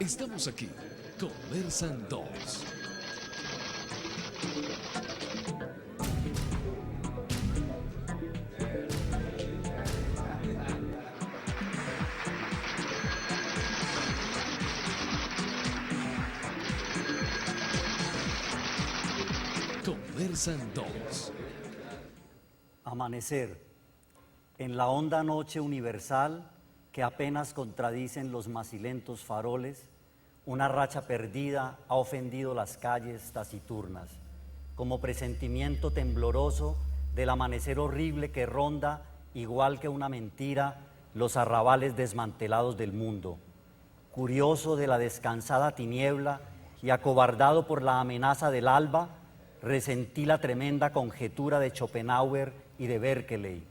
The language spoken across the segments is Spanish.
Estamos aquí, Conversan 2. Conversan 2. Amanecer, en la honda noche universal que apenas contradicen los macilentos faroles, una racha perdida ha ofendido las calles taciturnas, como presentimiento tembloroso del amanecer horrible que ronda, igual que una mentira, los arrabales desmantelados del mundo. Curioso de la descansada tiniebla y acobardado por la amenaza del alba, resentí la tremenda conjetura de Schopenhauer y de Berkeley,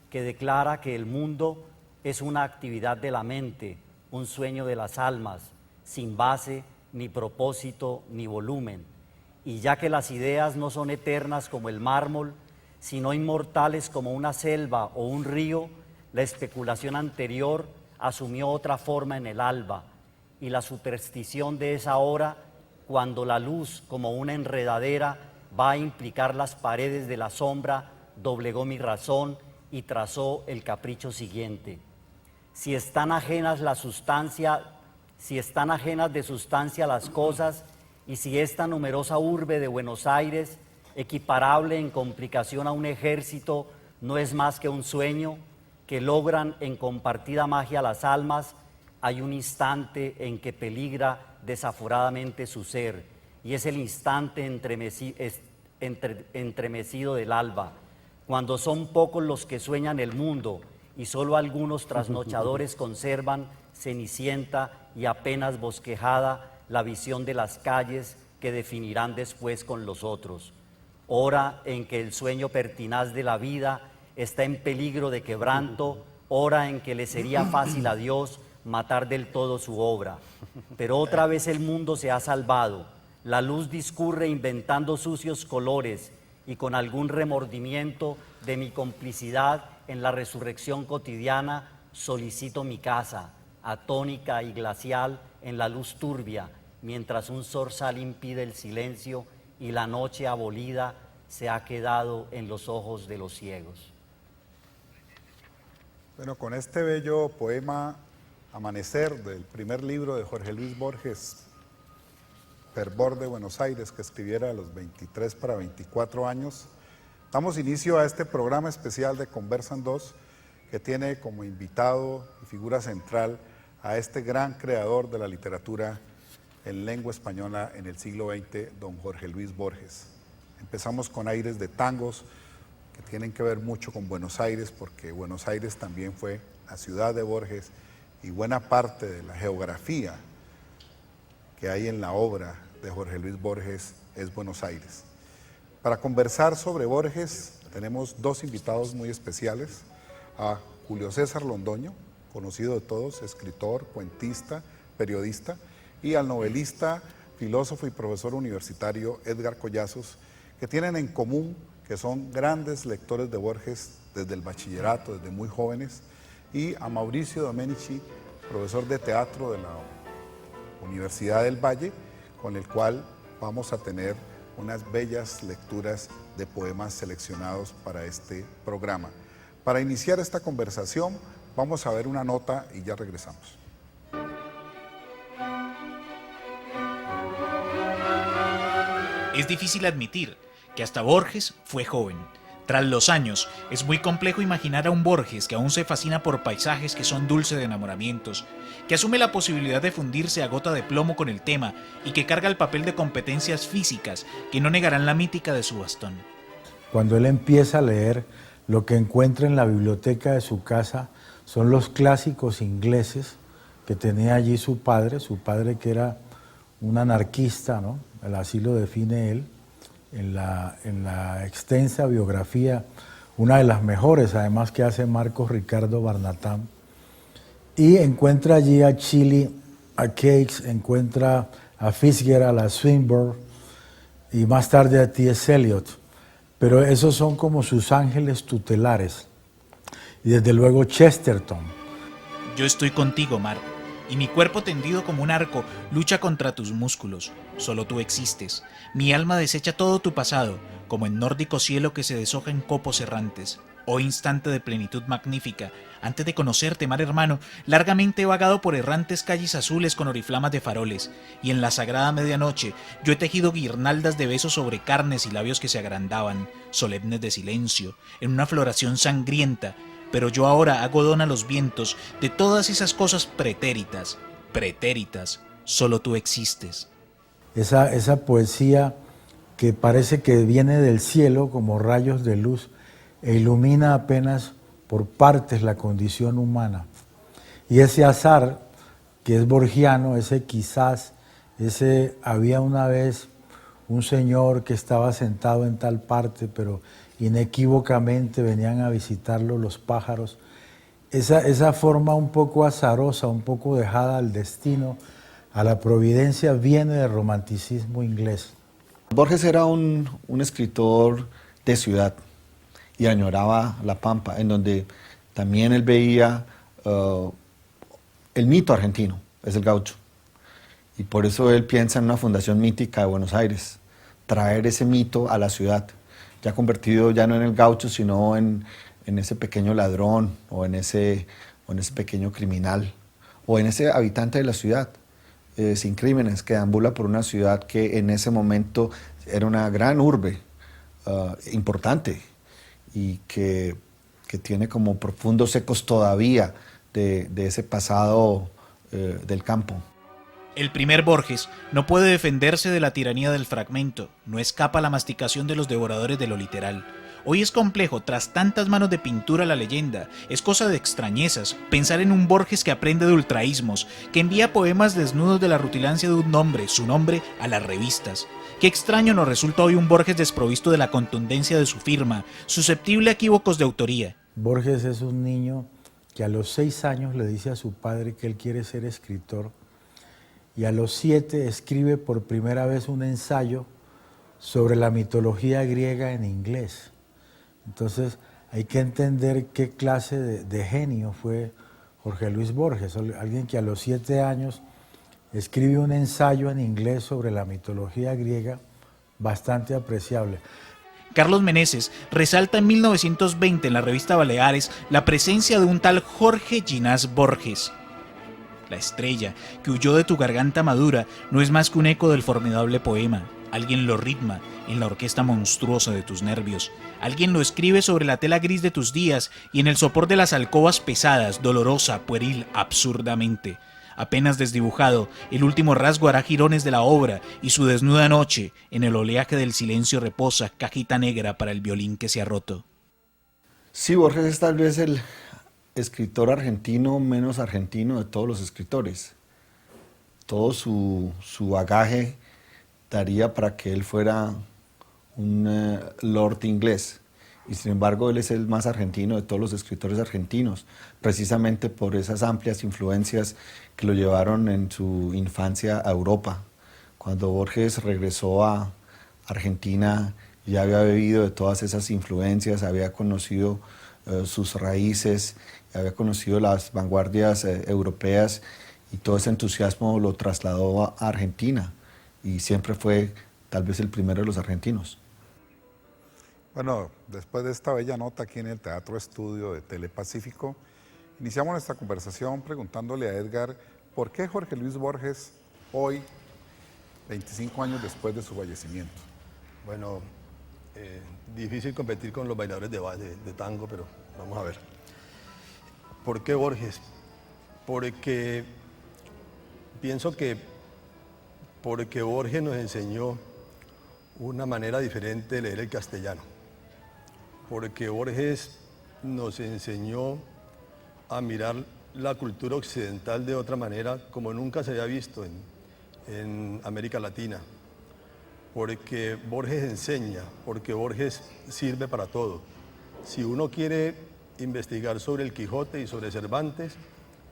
que declara que el mundo es una actividad de la mente, un sueño de las almas, sin base, ni propósito, ni volumen. Y ya que las ideas no son eternas como el mármol, sino inmortales como una selva o un río, la especulación anterior asumió otra forma en el alba, y la superstición de esa hora, cuando la luz, como una enredadera, va a implicar las paredes de la sombra, doblegó mi razón y trazó el capricho siguiente. Si están ajenas de sustancia las cosas, y si esta numerosa urbe de Buenos Aires, equiparable en complicación a un ejército, no es más que un sueño que logran en compartida magia las almas, hay un instante en que peligra desaforadamente su ser, y es el instante entremecido del alba, cuando son pocos los que sueñan el mundo y solo algunos trasnochadores conservan cenicienta y apenas bosquejada la visión de las calles que definirán después con los otros. Hora en que el sueño pertinaz de la vida está en peligro de quebranto, hora en que le sería fácil a Dios matar del todo su obra. Pero otra vez el mundo se ha salvado. La luz discurre inventando sucios colores y con algún remordimiento de mi complicidad en la resurrección cotidiana solicito mi casa, atónica y glacial en la luz turbia, mientras un zorzal impide el silencio y la noche abolida se ha quedado en los ojos de los ciegos. Bueno, con este bello poema Amanecer del primer libro de Jorge Luis Borges, Fervor de Buenos Aires, que escribiera a los 23 para 24 años, damos inicio a este programa especial de Conversan 2, que tiene como invitado y figura central a este gran creador de la literatura en lengua española en el siglo XX, don Jorge Luis Borges. Empezamos con aires de tangos que tienen que ver mucho con Buenos Aires, porque Buenos Aires también fue la ciudad de Borges y buena parte de la geografía que hay en la obra de Jorge Luis Borges es Buenos Aires. Para conversar sobre Borges tenemos dos invitados muy especiales, a Julio César Londoño, conocido de todos, escritor, cuentista, periodista, y al novelista, filósofo y profesor universitario Edgar Collazos, que tienen en común que son grandes lectores de Borges desde el bachillerato, desde muy jóvenes, y a Mauricio Domenici, profesor de teatro de la Universidad del Valle, con el cual vamos a tener unas bellas lecturas de poemas seleccionados para este programa. Para iniciar esta conversación, vamos a ver una nota y ya regresamos. Es difícil admitir que hasta Borges fue joven. Tras los años, es muy complejo imaginar a un Borges que aún se fascina por paisajes que son dulces de enamoramientos, que asume la posibilidad de fundirse a gota de plomo con el tema y que carga el papel de competencias físicas que no negarán la mítica de su bastón. Cuando él empieza a leer, lo que encuentra en la biblioteca de su casa son los clásicos ingleses que tenía allí su padre que era un anarquista, ¿no? Así lo define él. En la extensa biografía, una de las mejores además que hace Marcos Ricardo Barnatán, y encuentra allí a Shelley, a Keats, encuentra a Fitzgerald, a Swinburne y más tarde a T.S. Eliot, pero esos son como sus ángeles tutelares, y desde luego Chesterton. Yo estoy contigo, Mar, y mi cuerpo tendido como un arco lucha contra tus músculos. Solo tú existes. Mi alma desecha todo tu pasado, como el nórdico cielo que se deshoja en copos errantes. Oh instante de plenitud magnífica, antes de conocerte, mar hermano, largamente he vagado por errantes calles azules con oriflamas de faroles, y en la sagrada medianoche yo he tejido guirnaldas de besos sobre carnes y labios que se agrandaban, solemnes de silencio, en una floración sangrienta, pero yo ahora hago don a los vientos de todas esas cosas pretéritas, solo tú existes. Esa poesía que parece que viene del cielo como rayos de luz e ilumina apenas por partes la condición humana. Y ese azar que es borgiano, ese quizás, ese había una vez un señor que estaba sentado en tal parte, pero inequívocamente venían a visitarlo los pájaros. Esa forma un poco azarosa, un poco dejada al destino, a la providencia, viene del romanticismo inglés. Borges era un escritor de ciudad y añoraba la pampa, en donde también él veía el mito argentino, es el gaucho. Y por eso él piensa en una fundación mítica de Buenos Aires, traer ese mito a la ciudad, ya convertido ya no en el gaucho, sino en ese pequeño ladrón, o en ese pequeño criminal, o en ese habitante de la ciudad, sin crímenes, que deambula por una ciudad que en ese momento era una gran urbe, importante, y que tiene como profundos ecos todavía de ese pasado del campo. El primer Borges no puede defenderse de la tiranía del fragmento, no escapa a la masticación de los devoradores de lo literal. Hoy es complejo, tras tantas manos de pintura la leyenda, es cosa de extrañezas, pensar en un Borges que aprende de ultraísmos, que envía poemas desnudos de la rutilancia de un nombre, su nombre, a las revistas. Qué extraño nos resulta hoy un Borges desprovisto de la contundencia de su firma, susceptible a equívocos de autoría. Borges es un niño que a los 6 años le dice a su padre que él quiere ser escritor, y a los 7 escribe por primera vez un ensayo sobre la mitología griega en inglés. Entonces hay que entender qué clase de genio fue Jorge Luis Borges, alguien que a los 7 años escribe un ensayo en inglés sobre la mitología griega bastante apreciable. Carlos Meneses resalta en 1920 en la revista Baleares la presencia de un tal Jorge Ginás Borges. La estrella que huyó de tu garganta madura no es más que un eco del formidable poema. Alguien lo ritma en la orquesta monstruosa de tus nervios. Alguien lo escribe sobre la tela gris de tus días y en el sopor de las alcobas pesadas, dolorosa, pueril, absurdamente. Apenas desdibujado, el último rasgo hará jirones de la obra y su desnuda noche, en el oleaje del silencio reposa, cajita negra para el violín que se ha roto. Sí, Borges es tal vez el escritor argentino menos argentino de todos los escritores. Todo su bagaje daría para que él fuera un lord inglés. Y sin embargo, él es el más argentino de todos los escritores argentinos, precisamente por esas amplias influencias que lo llevaron en su infancia a Europa. Cuando Borges regresó a Argentina, ya había bebido de todas esas influencias, había conocido sus raíces, había conocido las vanguardias europeas y todo ese entusiasmo lo trasladó a Argentina y siempre fue tal vez el primero de los argentinos. Bueno, después de esta bella nota aquí en el Teatro Estudio de Telepacífico, iniciamos nuestra conversación preguntándole a Edgar por qué Jorge Luis Borges hoy, 25 años después de su fallecimiento. Bueno, difícil competir con los bailadores de tango, pero vamos a ver. ¿Por qué Borges? Porque pienso que porque Borges nos enseñó una manera diferente de leer el castellano. Porque Borges nos enseñó a mirar la cultura occidental de otra manera como nunca se había visto en América Latina. Porque Borges enseña, porque Borges sirve para todo. Si uno quiere investigar sobre el Quijote y sobre Cervantes,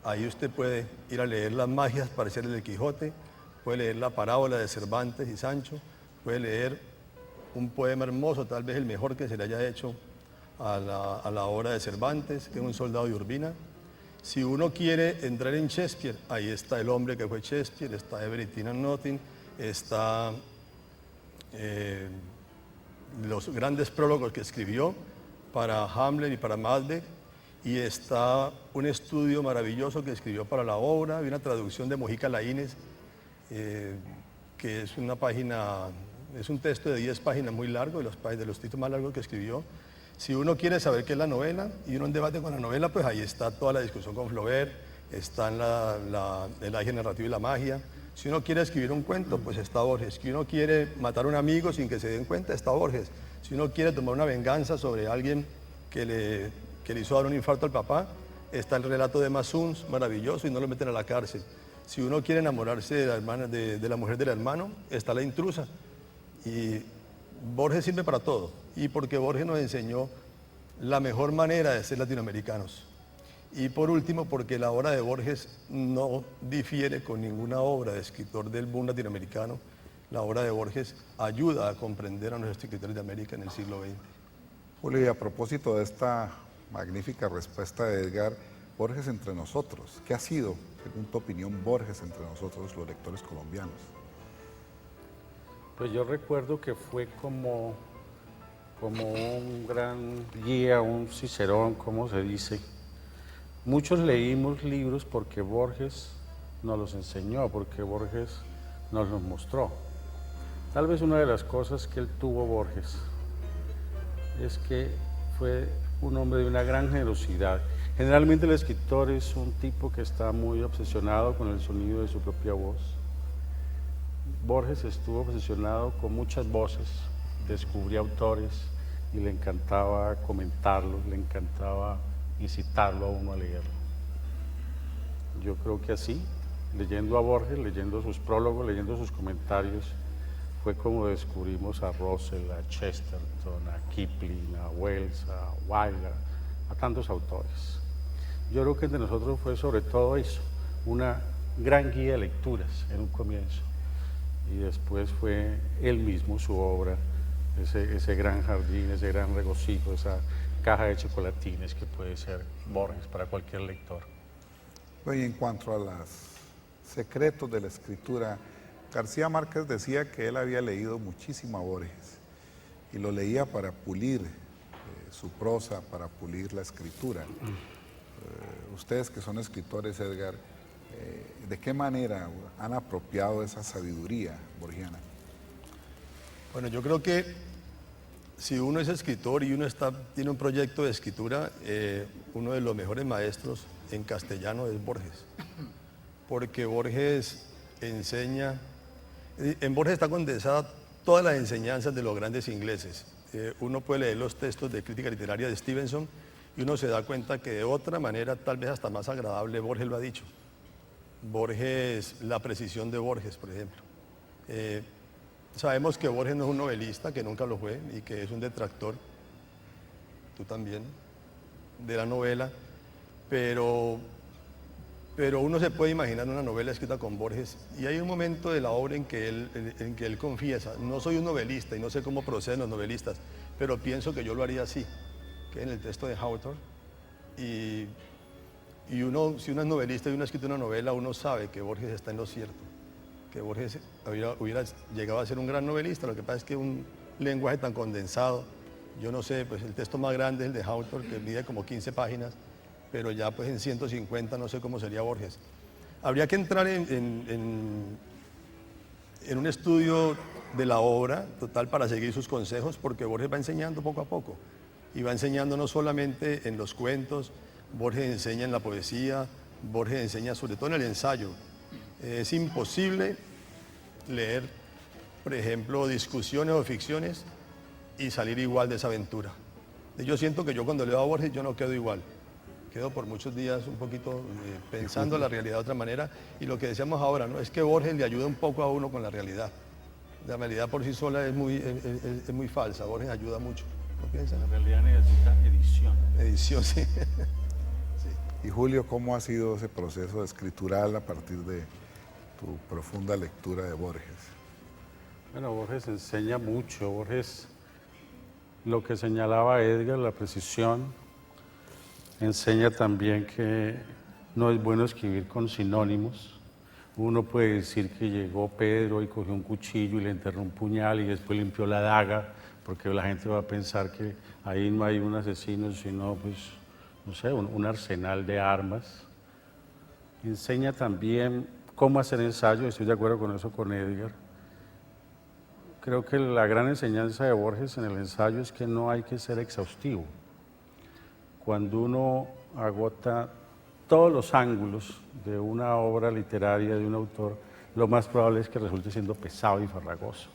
ahí usted puede ir a leer las magias parecidas del Quijote, puede leer la parábola de Cervantes y Sancho, puede leer un poema hermoso, tal vez el mejor que se le haya hecho a la obra de Cervantes, que es Un soldado de Urbina. Si uno quiere entrar en Shakespeare, ahí está El hombre que fue Shakespeare, está Everything and Nothing, está los grandes prólogos que escribió para Hamlet y para Macbeth, y está un estudio maravilloso que escribió para la obra, y una traducción de Mojica Laínez, que es una página, es un texto de 10 páginas muy largo, de los títulos más largos que escribió. Si uno quiere saber qué es la novela y uno en debate con la novela, pues ahí está toda la discusión con Flaubert, está en el eje narrativo y la magia. Si uno quiere escribir un cuento, pues está Borges. Si uno quiere matar a un amigo sin que se den cuenta, está Borges. Si uno quiere tomar una venganza sobre alguien que le hizo dar un infarto al papá, está el relato de Massuns, maravilloso, y no lo meten a la cárcel. Si uno quiere enamorarse de la mujer del hermano, está La intrusa. Y Borges sirve para todo. Y porque Borges nos enseñó la mejor manera de ser latinoamericanos. Y por último, porque la obra de Borges no difiere con ninguna obra de escritor del boom latinoamericano. La obra de Borges ayuda a comprender a nuestros escritores de América en el siglo XX. Julio, y a propósito de esta magnífica respuesta de Edgar, Borges entre nosotros, ¿qué ha sido, según tu opinión, Borges entre nosotros, los lectores colombianos? Pues yo recuerdo que fue como un gran guía, un cicerón, como se dice. Muchos leímos libros porque Borges nos los enseñó, porque Borges nos los mostró. Tal vez una de las cosas que él tuvo, Borges, es que fue un hombre de una gran generosidad. Generalmente el escritor es un tipo que está muy obsesionado con el sonido de su propia voz. Borges estuvo obsesionado con muchas voces, descubría autores y le encantaba comentarlos, le encantaba incitarlo a uno a leerlo. Yo creo que así, leyendo a Borges, leyendo sus prólogos, leyendo sus comentarios, fue como descubrimos a Russell, a Chesterton, a Kipling, a Wells, a Wilde, a tantos autores. Yo creo que entre nosotros fue sobre todo eso, una gran guía de lecturas en un comienzo. Y después fue él mismo, su obra, ese gran jardín, ese gran regocijo, esa caja de chocolatines que puede ser Borges para cualquier lector. Bueno, y en cuanto a los secretos de la escritura, García Márquez decía que él había leído muchísimo a Borges y lo leía para pulir su prosa, para pulir la escritura. Ustedes que son escritores, Edgar, ¿de qué manera han apropiado esa sabiduría borgiana? Bueno, yo creo que si uno es escritor y uno tiene un proyecto de escritura, uno de los mejores maestros en castellano es Borges. Porque Borges enseña, en Borges está condensada todas las enseñanzas de los grandes ingleses. Uno puede leer los textos de crítica literaria de Stevenson y uno se da cuenta que de otra manera, tal vez hasta más agradable, Borges lo ha dicho. Borges, la precisión de Borges, por ejemplo. Sabemos que Borges no es un novelista, que nunca lo fue, y que es un detractor, tú también, de la novela, pero uno se puede imaginar una novela escrita con Borges, y hay un momento de la obra en que él confiesa, no soy un novelista y no sé cómo proceden los novelistas, pero pienso que yo lo haría así, que en el texto de Hawthorne, y uno, si uno es novelista y uno ha escrito una novela, uno sabe que Borges está en lo cierto, que Borges hubiera llegado a ser un gran novelista. Lo que pasa es que un lenguaje tan condensado, yo no sé, pues el texto más grande es el de Hawthorne, que mide como 15 páginas, pero ya pues en 150 no sé cómo sería Borges. Habría que entrar en un estudio de la obra total para seguir sus consejos, porque Borges va enseñando poco a poco, y va enseñando no solamente en los cuentos, Borges enseña en la poesía, Borges enseña sobre todo en el ensayo. Es imposible leer, por ejemplo, discusiones o ficciones y salir igual de esa aventura. Yo siento que yo cuando leo a Borges yo no quedo igual. Quedo por muchos días un poquito pensando la realidad de otra manera, y lo que decíamos ahora, ¿no? Es que Borges le ayuda un poco a uno con la realidad. La realidad por sí sola es muy falsa, Borges ayuda mucho. ¿No piensan? La realidad necesita edición. Edición, sí. Y Julio, ¿cómo ha sido ese proceso escritural a partir de tu profunda lectura de Borges? Bueno, Borges enseña mucho. Borges, lo que señalaba Edgar, la precisión, enseña también que no es bueno escribir con sinónimos. Uno puede decir que llegó Pedro y cogió un cuchillo y le enterró un puñal y después limpió la daga, porque la gente va a pensar que ahí no hay un asesino, sino, pues, no sé, un arsenal de armas. Enseña también cómo hacer ensayo, estoy de acuerdo con eso con Edgar. Creo que la gran enseñanza de Borges en el ensayo es que no hay que ser exhaustivo. Cuando uno agota todos los ángulos de una obra literaria de un autor, lo más probable es que resulte siendo pesado y farragoso.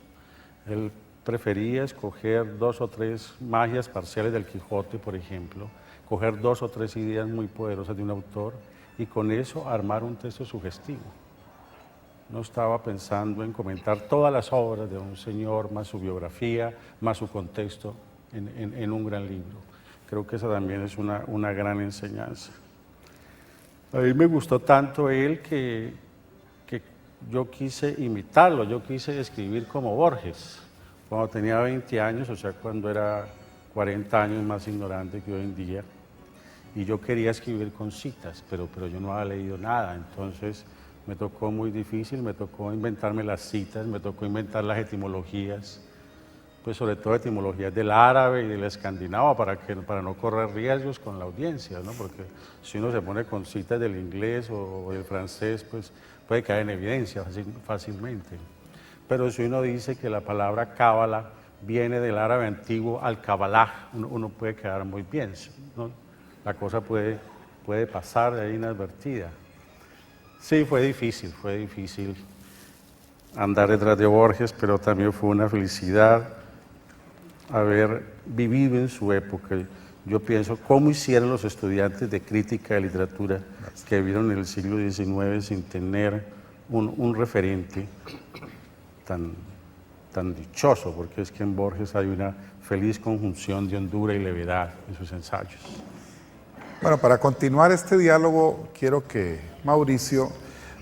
Él prefería escoger 2 o 3 magias parciales del Quijote, por ejemplo, coger 2 o 3 ideas muy poderosas de un autor y con eso armar un texto sugestivo. No estaba pensando en comentar todas las obras de un señor, más su biografía, más su contexto en un gran libro. Creo que esa también es una gran enseñanza. A mí me gustó tanto él que yo quise imitarlo, yo quise escribir como Borges. Cuando tenía 20 años, o sea, cuando era 40 años más ignorante que hoy en día, y yo quería escribir con citas, pero yo no había leído nada, entonces me tocó muy difícil, me tocó inventarme las citas, me tocó inventar las etimologías, pues sobre todo etimologías del árabe y del escandinavo para no correr riesgos con la audiencia, ¿no? Porque si uno se pone con citas del inglés o del francés, pues puede caer en evidencia fácilmente. Pero si uno dice que la palabra cábala viene del árabe antiguo al-Kabbalah, uno puede quedar muy bien, ¿no? La cosa puede pasar de ahí inadvertida. Sí, fue difícil andar detrás de Borges, pero también fue una felicidad haber vivido en su época. Yo pienso cómo hicieron los estudiantes de crítica de literatura que vivieron en el siglo XIX sin tener un referente tan dichoso, porque es que en Borges hay una feliz conjunción de hondura y levedad en sus ensayos. Bueno, para continuar este diálogo, quiero que Mauricio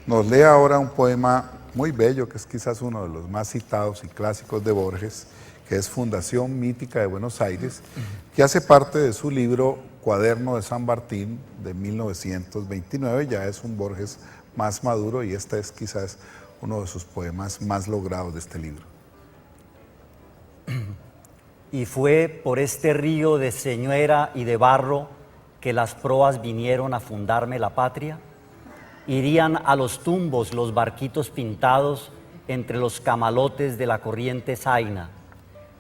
Nos lee ahora un poema muy bello, que es quizás uno de los más citados y clásicos de Borges, que es Fundación Mítica de Buenos Aires, que hace parte de su libro Cuaderno de San Martín de 1929. Ya es un Borges más maduro y este es quizás uno de sus poemas más logrados de este libro. Y fue por este río de señuera y de barro que las proas vinieron a fundarme la patria. Irían a los tumbos los barquitos pintados entre los camalotes de la corriente zaina.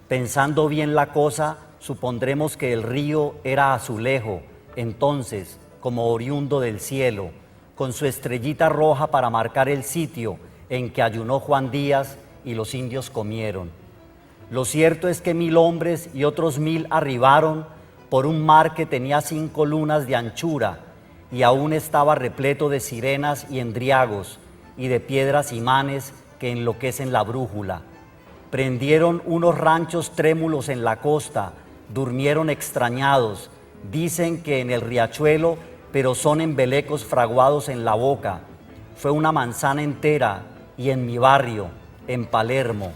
Pensando bien la cosa, supondremos que el río era azulejo, entonces, como oriundo del cielo, con su estrellita roja para marcar el sitio en que ayunó Juan Díaz y los indios comieron. Lo cierto es que 1000 hombres y otros 1000 arribaron por un mar que tenía 5 lunas de anchura y aún estaba repleto de sirenas y endriagos y de piedras imanes que enloquecen la brújula. Prendieron unos ranchos trémulos en la costa, durmieron extrañados, dicen que en el riachuelo, pero son embelecos fraguados en la boca. Fue una manzana entera y en mi barrio, en Palermo.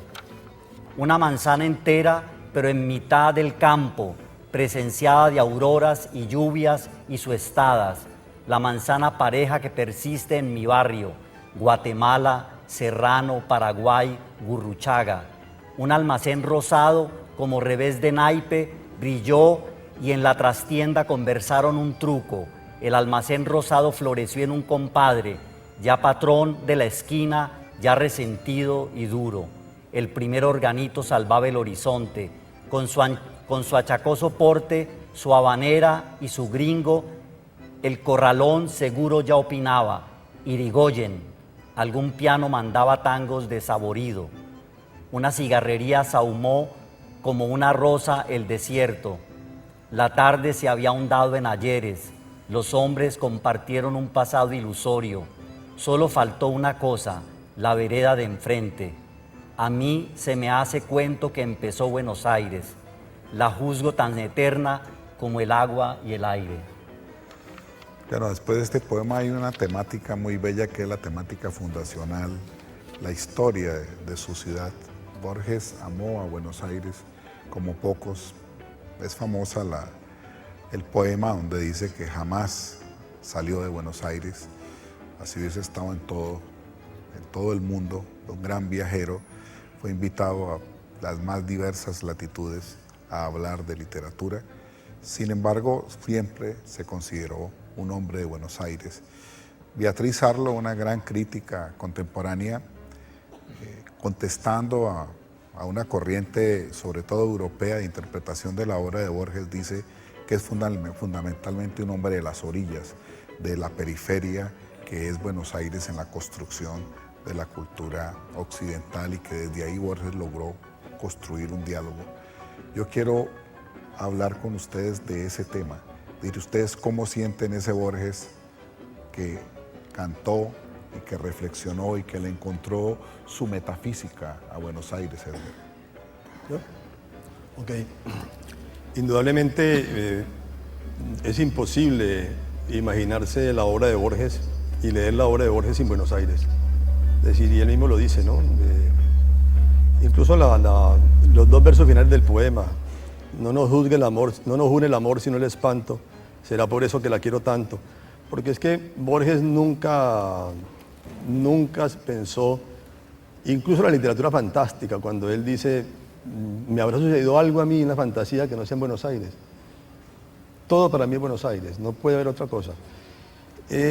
Una manzana entera, pero en mitad del campo, presenciada de auroras y lluvias y suestadas, la manzana pareja que persiste en mi barrio, Guatemala, Serrano, Paraguay, Gurruchaga. Un almacén rosado como revés de naipe brilló y en la trastienda conversaron un truco. El almacén rosado floreció en un compadre, ya patrón de la esquina, ya resentido y duro. El primer organito salvaba el horizonte, con su achacoso porte, su habanera y su gringo, el corralón seguro ya opinaba, Irigoyen, algún piano mandaba tangos de Saborido. Una cigarrería sahumó como una rosa el desierto. La tarde se había ahondado en ayeres, los hombres compartieron un pasado ilusorio. Solo faltó una cosa, la vereda de enfrente. A mí se me hace cuento que empezó Buenos Aires. La juzgo tan eterna como el agua y el aire. Bueno, después de este poema hay una temática muy bella que es la temática fundacional, la historia de su ciudad. Borges amó a Buenos Aires como pocos. Es famosa el poema donde dice que jamás salió de Buenos Aires, así hubiese estado en todo el mundo, un gran viajero. Fue invitado a las más diversas latitudes a hablar de literatura. Sin embargo, siempre se consideró un hombre de Buenos Aires. Beatriz Arlo, una gran crítica contemporánea, contestando a una corriente, sobre todo europea, de interpretación de la obra de Borges, dice que es fundamentalmente un hombre de las orillas, de la periferia, que es Buenos Aires en la construcción de la cultura occidental y que desde ahí Borges logró construir un diálogo. Yo quiero hablar con ustedes de ese tema. Diré ustedes cómo sienten ese Borges que cantó y que reflexionó y que le encontró su metafísica a Buenos Aires, Edgar. ¿Yo? Ok. Indudablemente es imposible imaginarse la obra de Borges y leer la obra de Borges en Buenos Aires. Es decir, y él mismo lo dice, ¿no? Incluso los 2 versos finales del poema: no nos juzgue el amor, no nos une el amor sino el espanto, será por eso que la quiero tanto. Porque es que Borges nunca pensó, incluso en la literatura fantástica, cuando él dice, me habrá sucedido algo a mí en la fantasía que no sea en Buenos Aires. Todo para mí es Buenos Aires, no puede haber otra cosa.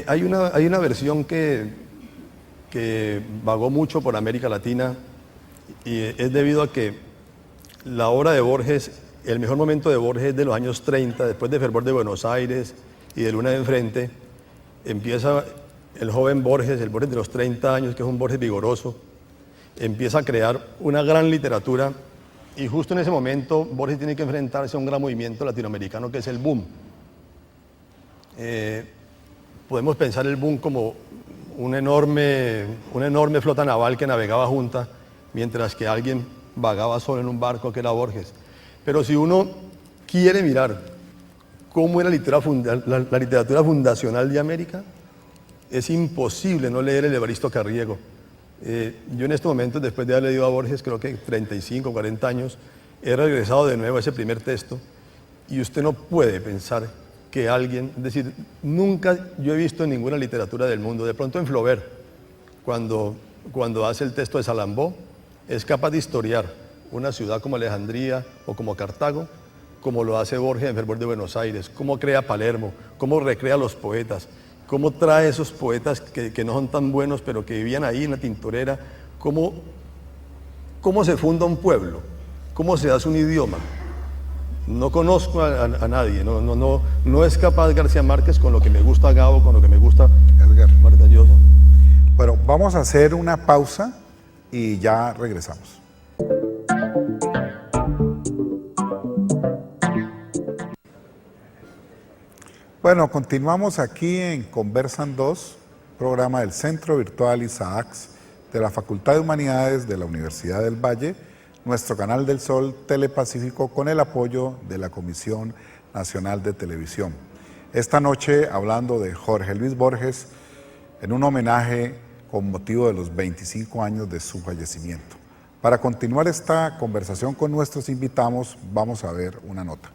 Hay una versión que vagó mucho por América Latina y es debido a que la obra de Borges, el mejor momento de Borges es de los años 30, después de Fervor de Buenos Aires y de Luna de Enfrente, empieza el joven Borges, el Borges de los 30 años, que es un Borges vigoroso, empieza a crear una gran literatura y justo en ese momento Borges tiene que enfrentarse a un gran movimiento latinoamericano que es el boom. Podemos pensar el boom como una enorme flota naval que navegaba junta mientras que alguien vagaba solo en un barco, que era Borges. Pero si uno quiere mirar cómo era la literatura fundacional de América, es imposible no leer el Evaristo Carriego. Yo en este momento, después de haber leído a Borges, creo que 35, 40 años, he regresado de nuevo a ese primer texto y usted no puede pensar que alguien, es decir, nunca yo he visto en ninguna literatura del mundo, de pronto en Flaubert, cuando hace el texto de Salambó, es capaz de historiar una ciudad como Alejandría o como Cartago, como lo hace Borges en Fervor de Buenos Aires, cómo crea Palermo, cómo recrea a los poetas, cómo trae esos poetas que no son tan buenos, pero que vivían ahí en la tintorera, cómo se funda un pueblo, cómo se hace un idioma. No conozco a nadie, no es capaz García Márquez con lo que me gusta Gabo, con lo que me gusta Edgar. Vargas Llosa. Bueno, vamos a hacer una pausa y ya regresamos. Bueno, continuamos aquí en Conversan 2, programa del Centro Virtual Isaacs de la Facultad de Humanidades de la Universidad del Valle, nuestro canal del Sol Telepacífico con el apoyo de la Comisión Nacional de Televisión. Esta noche hablando de Jorge Luis Borges en un homenaje con motivo de los 25 años de su fallecimiento. Para continuar esta conversación con nuestros invitados, vamos a ver una nota.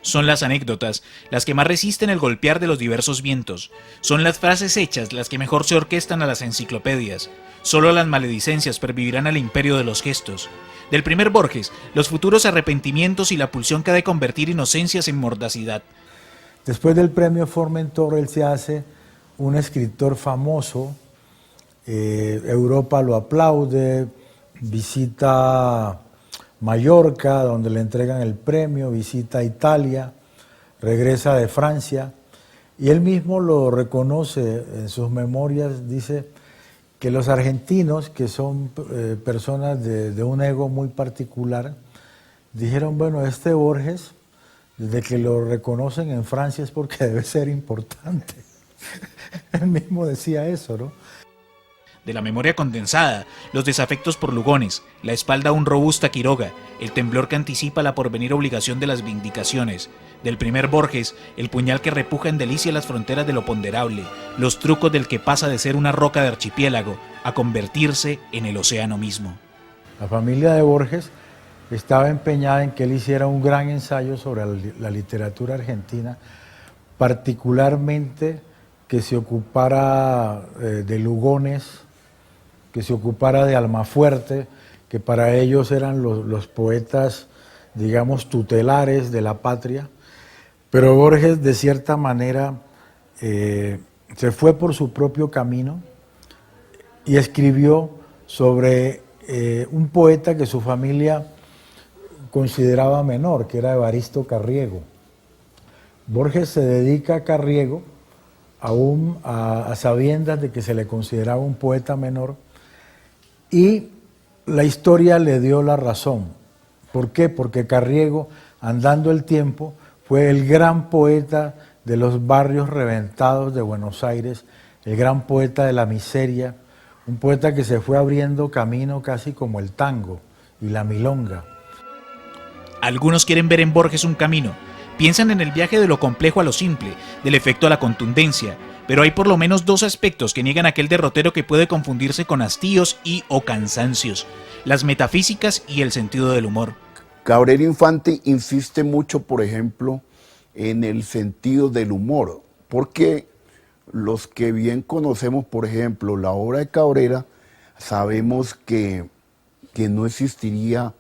Son las anécdotas las que más resisten el golpear de los diversos vientos. Son las frases hechas las que mejor se orquestan a las enciclopedias. Solo las maledicencias pervivirán al imperio de los gestos. Del primer Borges, los futuros arrepentimientos y la pulsión que ha de convertir inocencias en mordacidad. Después del premio Formentor, él se hace un escritor famoso. Europa lo aplaude, visita Mallorca, donde le entregan el premio, visita Italia, regresa de Francia, y él mismo lo reconoce en sus memorias, dice que los argentinos, que son personas de un ego muy particular, dijeron, bueno, este Borges, desde que lo reconocen en Francia es porque debe ser importante. Él mismo decía eso, ¿no? De la memoria condensada, los desafectos por Lugones, la espalda a un robusta Quiroga, el temblor que anticipa la porvenir obligación de las vindicaciones. Del primer Borges, el puñal que repuja en delicia las fronteras de lo ponderable, los trucos del que pasa de ser una roca de archipiélago a convertirse en el océano mismo. La familia de Borges estaba empeñada en que él hiciera un gran ensayo sobre la literatura argentina, particularmente que se ocupara de Lugones, que se ocupara de Almafuerte, que para ellos eran los poetas, digamos, tutelares de la patria. Pero Borges, de cierta manera, se fue por su propio camino y escribió sobre un poeta que su familia consideraba menor, que era Evaristo Carriego. Borges se dedica a Carriego, aún a sabiendas de que se le consideraba un poeta menor, y la historia le dio la razón. ¿Por qué? Porque Carriego, andando el tiempo, fue el gran poeta de los barrios reventados de Buenos Aires, el gran poeta de la miseria, un poeta que se fue abriendo camino casi como el tango y la milonga. Algunos quieren ver en Borges un camino, piensan en el viaje de lo complejo a lo simple, del efecto a la contundencia, pero hay por lo menos dos aspectos que niegan aquel derrotero que puede confundirse con hastíos y o cansancios, las metafísicas y el sentido del humor. Cabrera Infante insiste mucho, por ejemplo, en el sentido del humor, porque los que bien conocemos, por ejemplo, la obra de Cabrera, sabemos que no existiría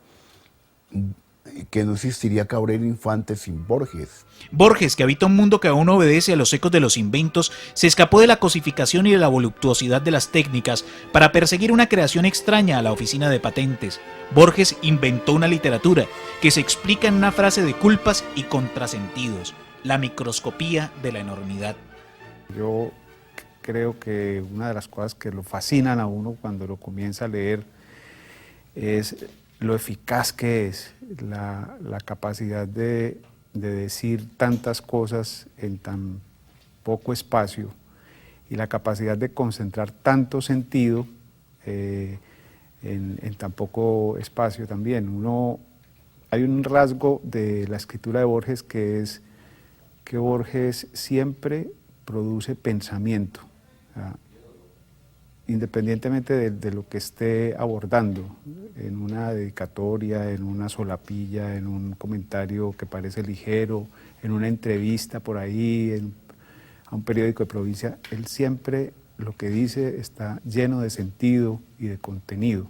Cabrera Infante sin Borges. Borges, que habita un mundo que aún obedece a los ecos de los inventos, se escapó de la cosificación y de la voluptuosidad de las técnicas para perseguir una creación extraña a la oficina de patentes. Borges inventó una literatura que se explica en una frase de culpas y contrasentidos, la microscopía de la enormidad. Yo creo que una de las cosas que lo fascinan a uno cuando lo comienza a leer es lo eficaz que es, la capacidad de decir tantas cosas en tan poco espacio y la capacidad de concentrar tanto sentido en tan poco espacio también. Hay un rasgo de la escritura de Borges que es que Borges siempre produce pensamiento, independientemente de lo que esté abordando, en una dedicatoria, en una solapilla, en un comentario que parece ligero, en una entrevista por ahí, a un periódico de provincia, él siempre lo que dice está lleno de sentido y de contenido.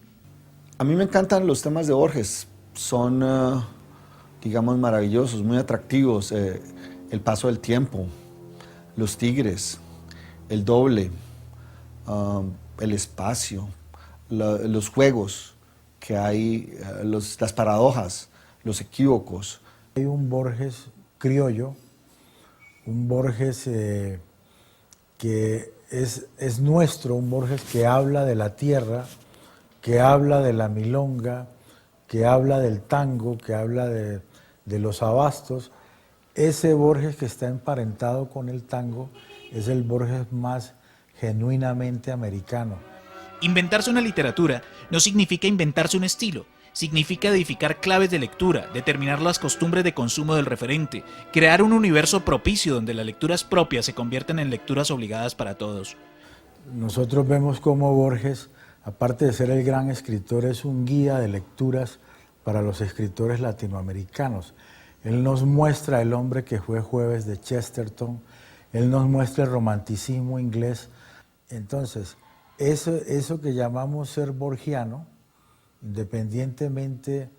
A mí me encantan los temas de Borges, son, digamos, maravillosos, muy atractivos. El paso del tiempo, los tigres, el doble, el espacio, los juegos que hay, las paradojas, los equívocos. Hay un Borges criollo, un Borges que es nuestro, un Borges que habla de la tierra, que habla de la milonga, que habla del tango, que habla de los abastos. Ese Borges que está emparentado con el tango es el Borges más genuinamente americano. Inventarse una literatura no significa inventarse un estilo, significa edificar claves de lectura, determinar las costumbres de consumo del referente, crear un universo propicio donde las lecturas propias se convierten en lecturas obligadas para todos. Nosotros vemos cómo Borges, aparte de ser el gran escritor, es un guía de lecturas para los escritores latinoamericanos. Él nos muestra el hombre que fue jueves de Chesterton, él nos muestra el romanticismo inglés. Entonces, eso que llamamos ser borgiano, independientemente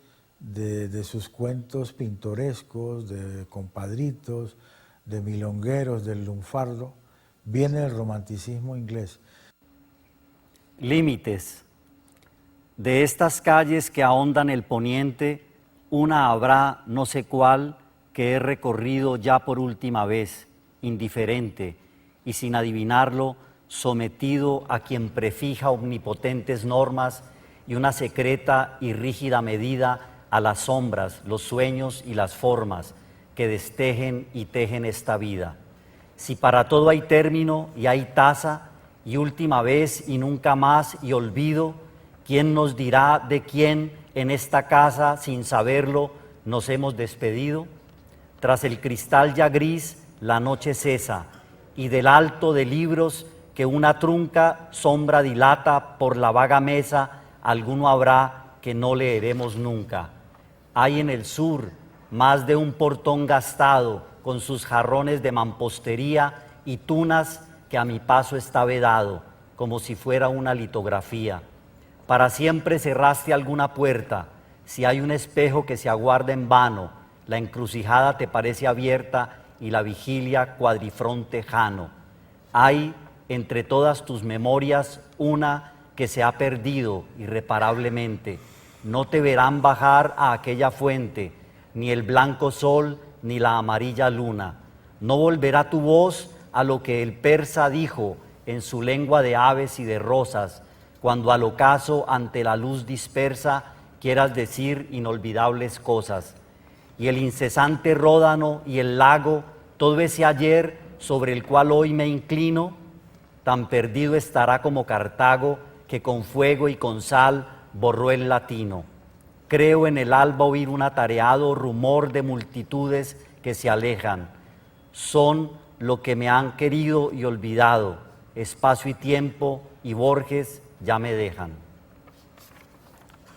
de sus cuentos pintorescos, de compadritos, de milongueros, del lunfardo, viene del romanticismo inglés. Límites. De estas calles que ahondan el poniente, una habrá, no sé cuál, que he recorrido ya por última vez, indiferente, y sin adivinarlo, sometido a quien prefija omnipotentes normas y una secreta y rígida medida a las sombras, los sueños y las formas que destejen y tejen esta vida. Si para todo hay término y hay tasa, y última vez y nunca más y olvido, ¿quién nos dirá de quién en esta casa, sin saberlo, nos hemos despedido? Tras el cristal ya gris, la noche cesa, y del alto de libros que una trunca sombra dilata por la vaga mesa, alguno habrá que no leeremos nunca. Hay en el sur más de un portón gastado, con sus jarrones de mampostería y tunas que a mi paso está vedado, como si fuera una litografía. Para siempre cerraste alguna puerta, si hay un espejo que se aguarda en vano, la encrucijada te parece abierta y la vigilia cuadrifronte jano. Hay entre todas tus memorias una que se ha perdido irreparablemente. No te verán bajar a aquella fuente, ni el blanco sol, ni la amarilla luna. No volverá tu voz a lo que el persa dijo en su lengua de aves y de rosas, cuando al ocaso ante la luz dispersa quieras decir inolvidables cosas. Y el incesante ródano y el lago, todo ese ayer sobre el cual hoy me inclino, tan perdido estará como Cartago, que con fuego y con sal borró el latino. Creo en el alba oír un atareado rumor de multitudes que se alejan. Son lo que me han querido y olvidado. Espacio y tiempo y Borges ya me dejan.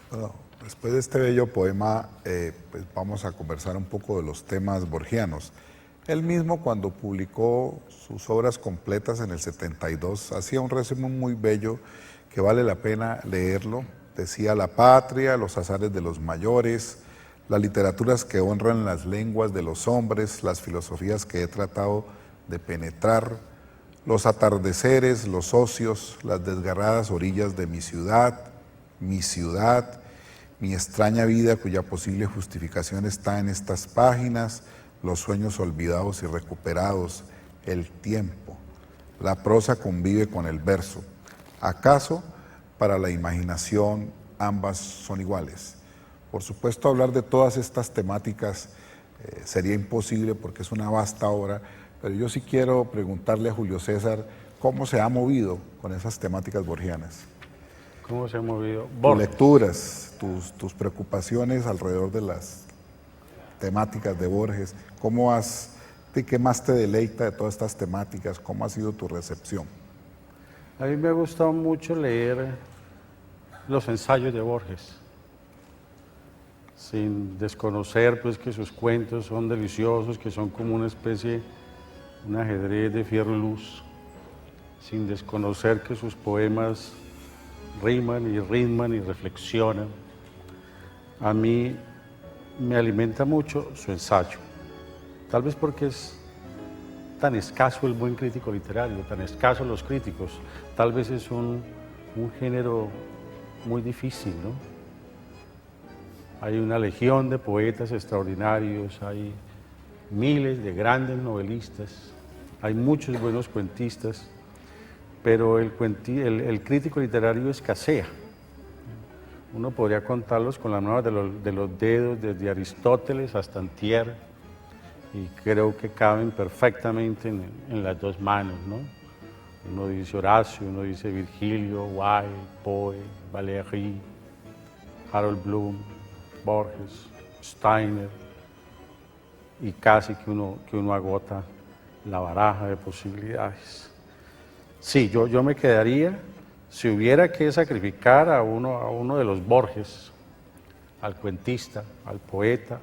Bueno, después de este bello poema, pues vamos a conversar un poco de los temas borgianos. Él mismo, cuando publicó sus obras completas en el 72, hacía un resumen muy bello que vale la pena leerlo. Decía: la patria, los azares de los mayores, las literaturas que honran las lenguas de los hombres, las filosofías que he tratado de penetrar, los atardeceres, los ocios, las desgarradas orillas de mi ciudad, mi extraña vida cuya posible justificación está en estas páginas, los sueños olvidados y recuperados, el tiempo. La prosa convive con el verso. ¿Acaso para la imaginación ambas son iguales? Por supuesto, hablar de todas estas temáticas sería imposible porque es una vasta obra, pero yo sí quiero preguntarle a Julio César cómo se ha movido con esas temáticas borgianas. ¿Cómo se ha movido? Tus lecturas, tus preocupaciones alrededor de las temáticas de Borges. ¿Qué más te deleita de todas estas temáticas? ¿Cómo ha sido tu recepción? A mí me ha gustado mucho leer los ensayos de Borges, sin desconocer pues que sus cuentos son deliciosos, que son como una especie, un ajedrez de fierro y luz, sin desconocer que sus poemas riman y ritman y reflexionan. A mí me alimenta mucho su ensayo, tal vez porque es tan escaso el buen crítico literario, tan escasos los críticos, tal vez es un género muy difícil, ¿no? Hay una legión de poetas extraordinarios, hay miles de grandes novelistas, hay muchos buenos cuentistas, pero el crítico literario escasea. Uno podría contarlos con la mano de los dedos, desde Aristóteles hasta Antier, y creo que caben perfectamente en las dos manos, ¿no? Uno dice Horacio, uno dice Virgilio, Wilde, Poe, Valéry, Harold Bloom, Borges, Steiner, y casi que uno agota la baraja de posibilidades. Sí, yo me quedaría, si hubiera que sacrificar a uno de los Borges, al cuentista, al poeta,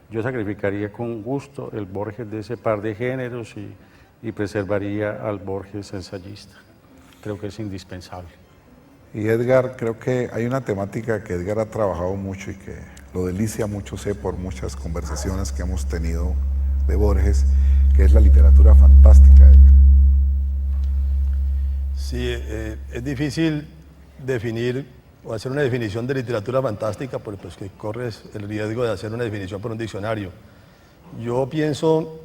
yo sacrificaría con gusto el Borges de ese par de géneros y preservaría al Borges ensayista. Creo que es indispensable. Y Edgar, creo que hay una temática que Edgar ha trabajado mucho y que lo delicia mucho, sé por muchas conversaciones que hemos tenido de Borges, que es la literatura fantástica, Edgar. Sí, es difícil definir o hacer una definición de literatura fantástica, porque pues que corres el riesgo de hacer una definición por un diccionario. Yo pienso,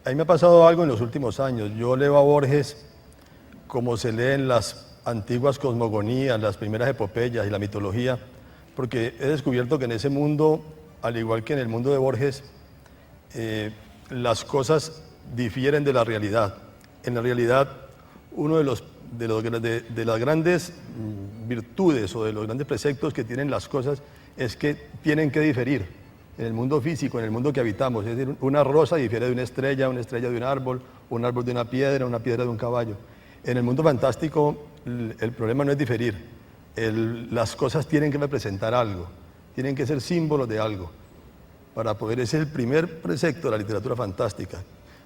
a mí me ha pasado algo en los últimos años. Yo leo a Borges como se lee en las antiguas cosmogonías, las primeras epopeyas y la mitología, porque he descubierto que en ese mundo, al igual que en el mundo de Borges, las cosas difieren de la realidad. En la realidad, uno de las grandes virtudes o de los grandes preceptos que tienen las cosas es que tienen que diferir en el mundo físico, en el mundo que habitamos. Es decir, una rosa difiere de una estrella de un árbol de una piedra de un caballo. En el mundo fantástico el problema no es diferir, las cosas tienen que representar algo, tienen que ser símbolos de algo, para poder, ese es el primer precepto de la literatura fantástica,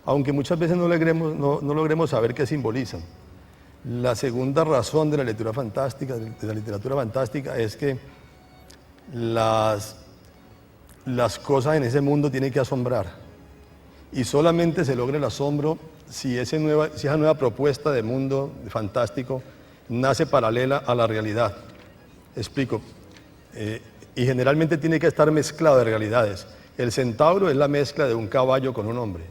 aunque muchas veces no logremos saber qué simbolizan. La segunda razón de la literatura fantástica, es que las cosas en ese mundo tienen que asombrar, y solamente se logra el asombro si esa nueva propuesta de mundo fantástico nace paralela a la realidad. Explico. Y generalmente tiene que estar mezclado de realidades. El centauro es la mezcla de un caballo con un hombre.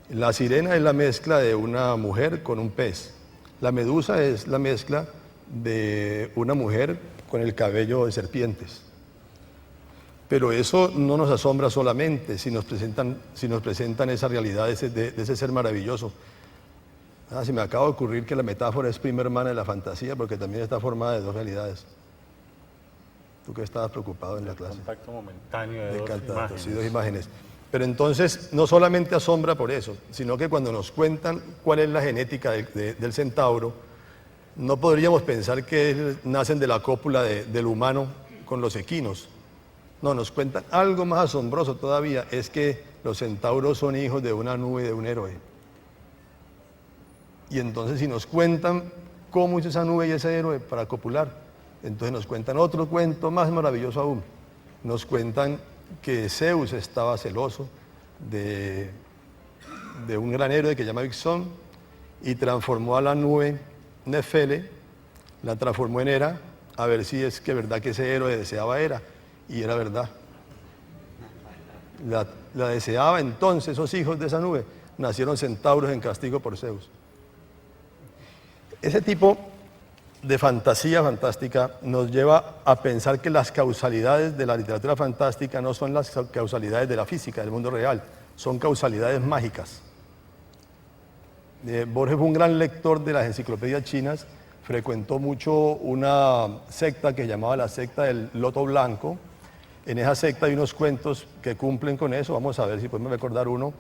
La sirena es la mezcla de una mujer con un pez. La medusa es la mezcla de una mujer con el cabello de serpientes. Pero eso no nos asombra solamente si nos presentan esa realidad de ese ser maravilloso. Se me acaba de ocurrir que la metáfora es prima hermana de la fantasía, porque también está formada de dos realidades. Tú que estabas preocupado en la clase. Contacto momentáneo de dos imágenes. Pero entonces no solamente asombra por eso, sino que cuando nos cuentan cuál es la genética del centauro, no podríamos pensar que nacen de la cópula del humano con los equinos. No, nos cuentan algo más asombroso todavía, es que los centauros son hijos de una nube y de un héroe. Y entonces si nos cuentan cómo hizo esa nube y ese héroe para copular, entonces nos cuentan otro cuento más maravilloso aún. Nos cuentan que Zeus estaba celoso de un gran héroe que se llama Vixón y transformó a la nube Nefele, la transformó en Hera, a ver si es que verdad que ese héroe deseaba Hera, y era verdad. La deseaba. Entonces esos hijos de esa nube nacieron centauros en castigo por Zeus. Ese tipo de fantasía fantástica nos lleva a pensar que las causalidades de la literatura fantástica no son las causalidades de la física, del mundo real, son causalidades mágicas. Borges fue un gran lector de las enciclopedias chinas, frecuentó mucho una secta que llamaba la secta del Loto Blanco, En esa secta hay unos cuentos que cumplen con eso, vamos a ver si podemos recordar uno.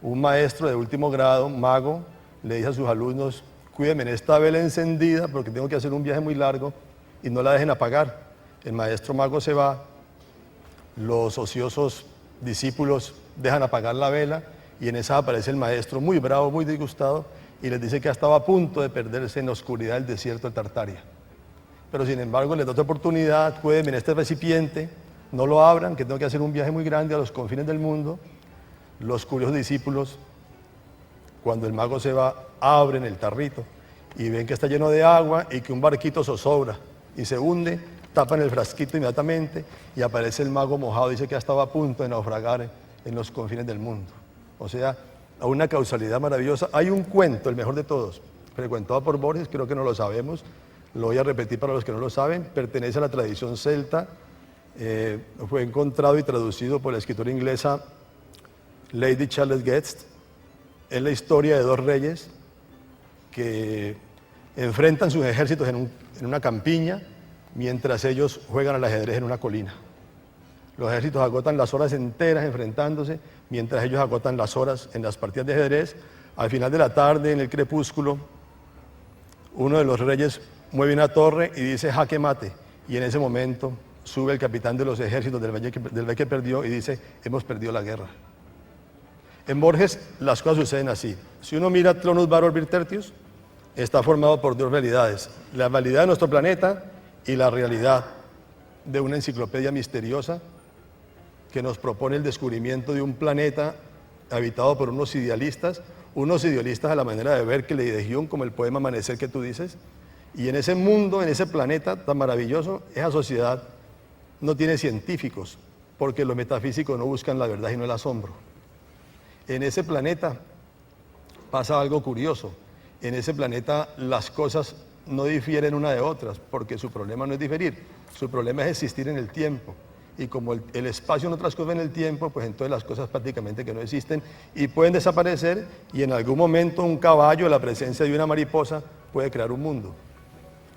Un maestro de último grado, mago, le dice a sus alumnos, cuídenme en esta vela encendida porque tengo que hacer un viaje muy largo y no la dejen apagar. El maestro mago se va, los ociosos discípulos dejan apagar la vela y en esa aparece el maestro muy bravo, muy disgustado y les dice que estaba a punto de perderse en la oscuridad del desierto de Tartaria. Pero sin embargo les da otra oportunidad, cuídenme en este recipiente, no lo abran, que tengo que hacer un viaje muy grande a los confines del mundo. Los curiosos discípulos, cuando el mago se va, abren el tarrito y ven que está lleno de agua y que un barquito zozobra y se hunde, tapan el frasquito inmediatamente y aparece el mago mojado, dice que ya estaba a punto de naufragar en los confines del mundo. O sea, a una causalidad maravillosa. Hay un cuento, el mejor de todos, frecuentado por Borges, creo que no lo sabemos, lo voy a repetir para los que no lo saben, pertenece a la tradición celta, fue encontrado y traducido por la escritora inglesa Lady Charlotte Guest. Es la historia de dos reyes que enfrentan sus ejércitos en una campiña mientras ellos juegan al ajedrez en una colina. Los ejércitos agotan las horas enteras enfrentándose, mientras ellos agotan las horas en las partidas de ajedrez. Al final de la tarde, en el crepúsculo, uno de los reyes mueve una torre y dice jaque mate, y en ese momento sube el capitán de los ejércitos del rey que perdió y dice, hemos perdido la guerra. En Borges las cosas suceden así. Si uno mira Tronus Varor Virtertius, está formado por dos realidades, la realidad de nuestro planeta y la realidad de una enciclopedia misteriosa que nos propone el descubrimiento de un planeta habitado por unos idealistas a la manera de ver que le de Hume, como el poema Amanecer que tú dices, y en ese mundo, en ese planeta tan maravilloso, esa sociedad no tiene científicos, porque los metafísicos no buscan la verdad sino el asombro. En ese planeta pasa algo curioso, en ese planeta las cosas no difieren una de otras, porque su problema no es diferir, su problema es existir en el tiempo. Y como el espacio no transcurre en el tiempo, pues entonces las cosas prácticamente que no existen y pueden desaparecer y en algún momento un caballo, la presencia de una mariposa, puede crear un mundo.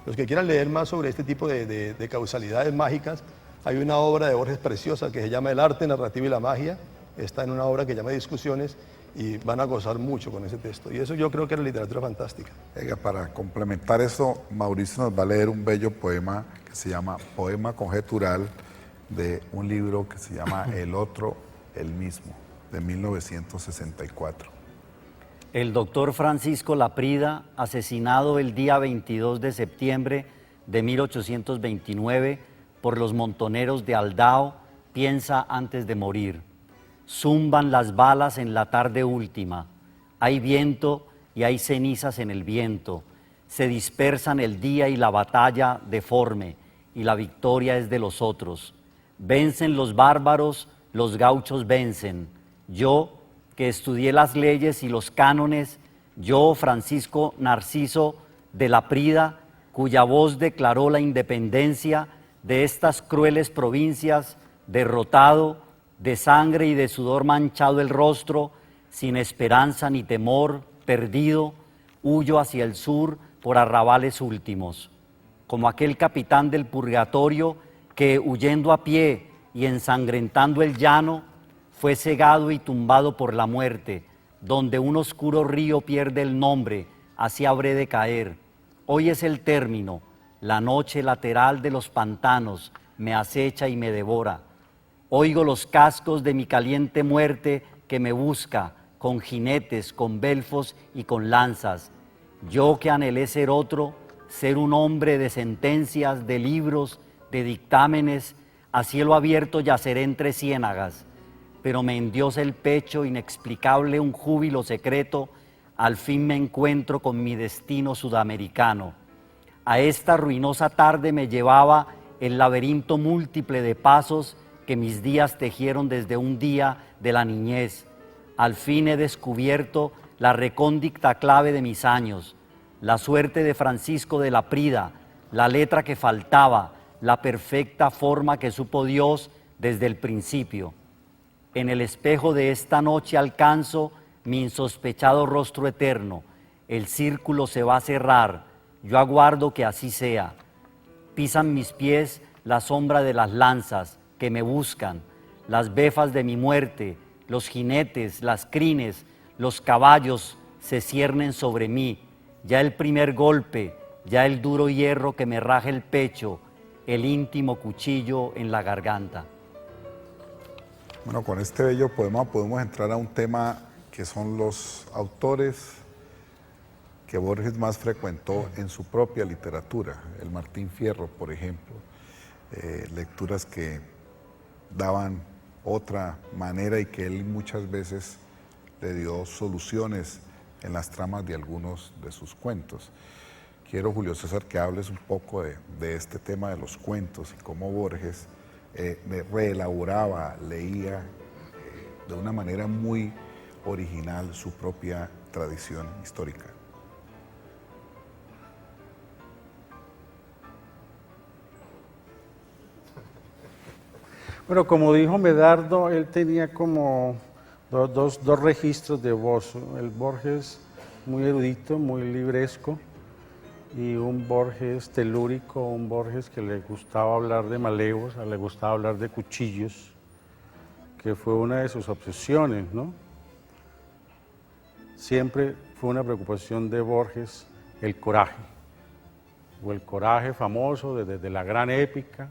Los que quieran leer más sobre este tipo de causalidades mágicas, hay una obra de Borges preciosa que se llama El arte narrativo y la magia, está en una obra que se llama Discusiones y van a gozar mucho con ese texto. Y eso yo creo que es literatura fantástica. Oiga, para complementar eso, Mauricio nos va a leer un bello poema que se llama Poema Conjetural, de un libro que se llama El otro, el mismo, de 1964. El doctor Francisco Laprida, asesinado el día 22 de septiembre de 1829 por los montoneros de Aldao, piensa antes de morir. Zumban las balas en la tarde última, hay viento y hay cenizas en el viento, se dispersan el día y la batalla deforme, y la victoria es de los otros. Vencen los bárbaros, los gauchos vencen. Yo, que estudié las leyes y los cánones, yo, Francisco Narciso de Laprida, cuya voz declaró la independencia de estas crueles provincias, derrotado, de sangre y de sudor manchado el rostro, sin esperanza ni temor, perdido, huyo hacia el sur por arrabales últimos. Como aquel capitán del purgatorio que, huyendo a pie y ensangrentando el llano, fue cegado y tumbado por la muerte, donde un oscuro río pierde el nombre, así habré de caer. Hoy es el término, la noche lateral de los pantanos me acecha y me devora. Oigo los cascos de mi caliente muerte que me busca, con jinetes, con belfos y con lanzas. Yo que anhelé ser otro, ser un hombre de sentencias, de libros, de dictámenes, a cielo abierto yaceré entre ciénagas, pero me endiosa el pecho inexplicable un júbilo secreto, al fin me encuentro con mi destino sudamericano. A esta ruinosa tarde me llevaba el laberinto múltiple de pasos que mis días tejieron desde un día de la niñez. Al fin he descubierto la recóndita clave de mis años, la suerte de Francisco de Laprida, la letra que faltaba, la perfecta forma que supo Dios desde el principio. En el espejo de esta noche alcanzo mi insospechado rostro eterno. El círculo se va a cerrar, yo aguardo que así sea. Pisan mis pies la sombra de las lanzas, que me buscan, las befas de mi muerte, los jinetes, las crines, los caballos se ciernen sobre mí, ya el primer golpe, ya el duro hierro que me raja el pecho, el íntimo cuchillo en la garganta. Bueno, con este bello poema podemos entrar a un tema que son los autores que Borges más frecuentó en su propia literatura, el Martín Fierro, por ejemplo, lecturas que daban otra manera y que él muchas veces le dio soluciones en las tramas de algunos de sus cuentos. Quiero, Julio César, que hables un poco de este tema de los cuentos y cómo Borges reelaboraba, leía de una manera muy original su propia tradición histórica. Bueno, como dijo Medardo, él tenía como dos registros de voz. El Borges muy erudito, muy libresco, y un Borges telúrico, un Borges que le gustaba hablar de malevos, le gustaba hablar de cuchillos, que fue una de sus obsesiones, ¿no? Siempre fue una preocupación de Borges el coraje, o el coraje famoso de la gran épica,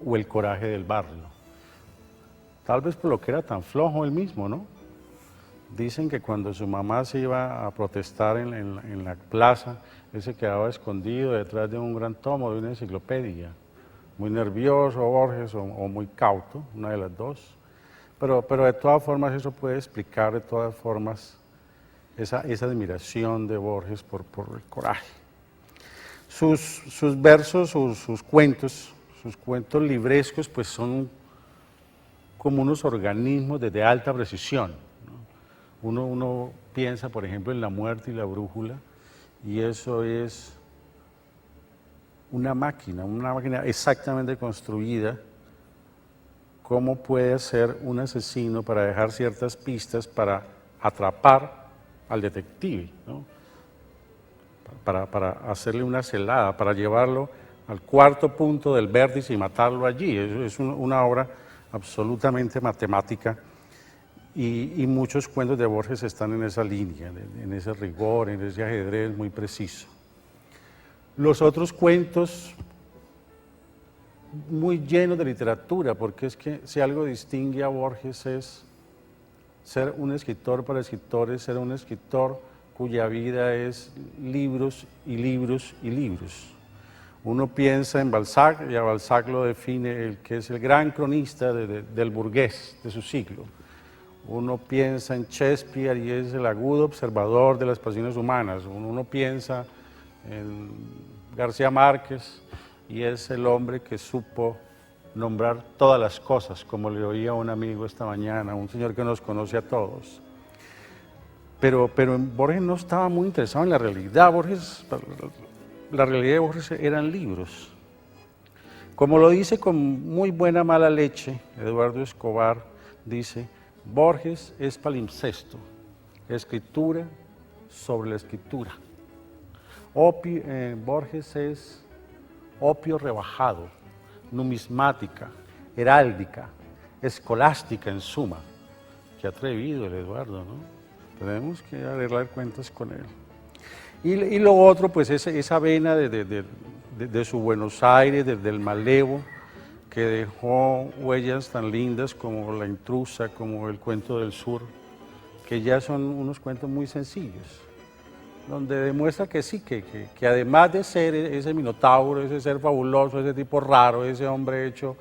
o el coraje del barrio. Tal vez por lo que era tan flojo él mismo, ¿no? Dicen que cuando su mamá se iba a protestar en la plaza, él se quedaba escondido detrás de un gran tomo de una enciclopedia. Muy nervioso Borges o muy cauto, una de las dos. Pero de todas formas eso puede explicar de todas formas esa admiración de Borges por el coraje. Sus versos, sus cuentos librescos, pues son como unos organismos de alta precisión, ¿no? Uno piensa, por ejemplo, en La muerte y la brújula, y eso es una máquina exactamente construida. ¿Cómo puede ser un asesino para dejar ciertas pistas para atrapar al detective, ¿no? Para hacerle una celada, para llevarlo al cuarto punto del vértice y matarlo allí? Es una obra absolutamente matemática, y muchos cuentos de Borges están en esa línea, en ese rigor, en ese ajedrez muy preciso. Los otros cuentos muy llenos de literatura, porque es que si algo distingue a Borges es ser un escritor para escritores, ser un escritor cuya vida es libros y libros y libros. Uno piensa en Balzac, y a Balzac lo define el que es el gran cronista del burgués de su siglo. Uno piensa en Shakespeare y es el agudo observador de las pasiones humanas. Uno piensa en García Márquez y es el hombre que supo nombrar todas las cosas, como le oía a un amigo esta mañana, un señor que nos conoce a todos. Pero Borges no estaba muy interesado en la realidad. La realidad de Borges eran libros. Como lo dice con muy buena mala leche Eduardo Escobar, dice: Borges es palimpsesto, escritura sobre la escritura. Borges es opio rebajado, numismática, heráldica, escolástica en suma. Qué atrevido el Eduardo, ¿no? Tenemos que arreglar cuentas con él. Y lo otro, pues esa vena de su Buenos Aires, del malevo, que dejó huellas tan lindas como La intrusa, como El cuento del sur, que ya son unos cuentos muy sencillos, donde demuestra que sí, que además de ser ese minotauro, ese ser fabuloso, ese tipo raro, ese hombre hecho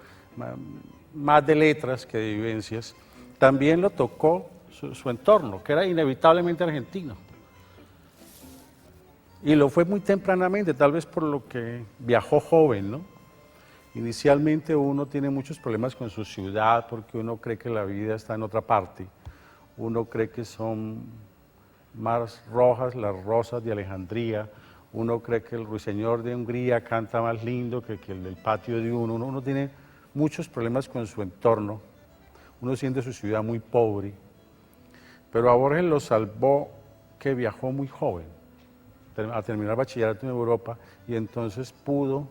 más de letras que de vivencias, también lo tocó su entorno, que era inevitablemente argentino. Y lo fue muy tempranamente, tal vez por lo que viajó joven, ¿no? Inicialmente uno tiene muchos problemas con su ciudad porque uno cree que la vida está en otra parte. Uno cree que son más rojas las rosas de Alejandría. Uno cree que el ruiseñor de Hungría canta más lindo que el del patio de uno. Uno tiene muchos problemas con su entorno. Uno siente su ciudad muy pobre. Pero a Borges lo salvó que viajó muy joven a terminar bachillerato en Europa, y entonces pudo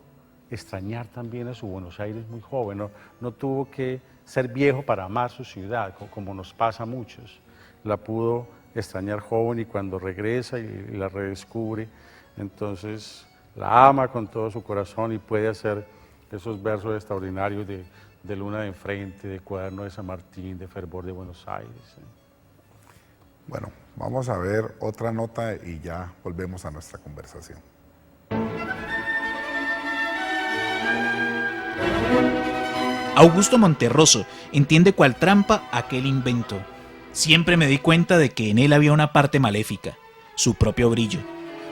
extrañar también a su Buenos Aires muy joven, no tuvo que ser viejo para amar su ciudad, como nos pasa a muchos. La pudo extrañar joven y cuando regresa y la redescubre, entonces la ama con todo su corazón y puede hacer esos versos extraordinarios de Luna de Enfrente, de Cuaderno de San Martín, de Fervor de Buenos Aires. Bueno, vamos a ver otra nota y ya volvemos a nuestra conversación. Augusto Monterroso entiende cual trampa aquel invento. Siempre me di cuenta de que en él había una parte maléfica, su propio brillo.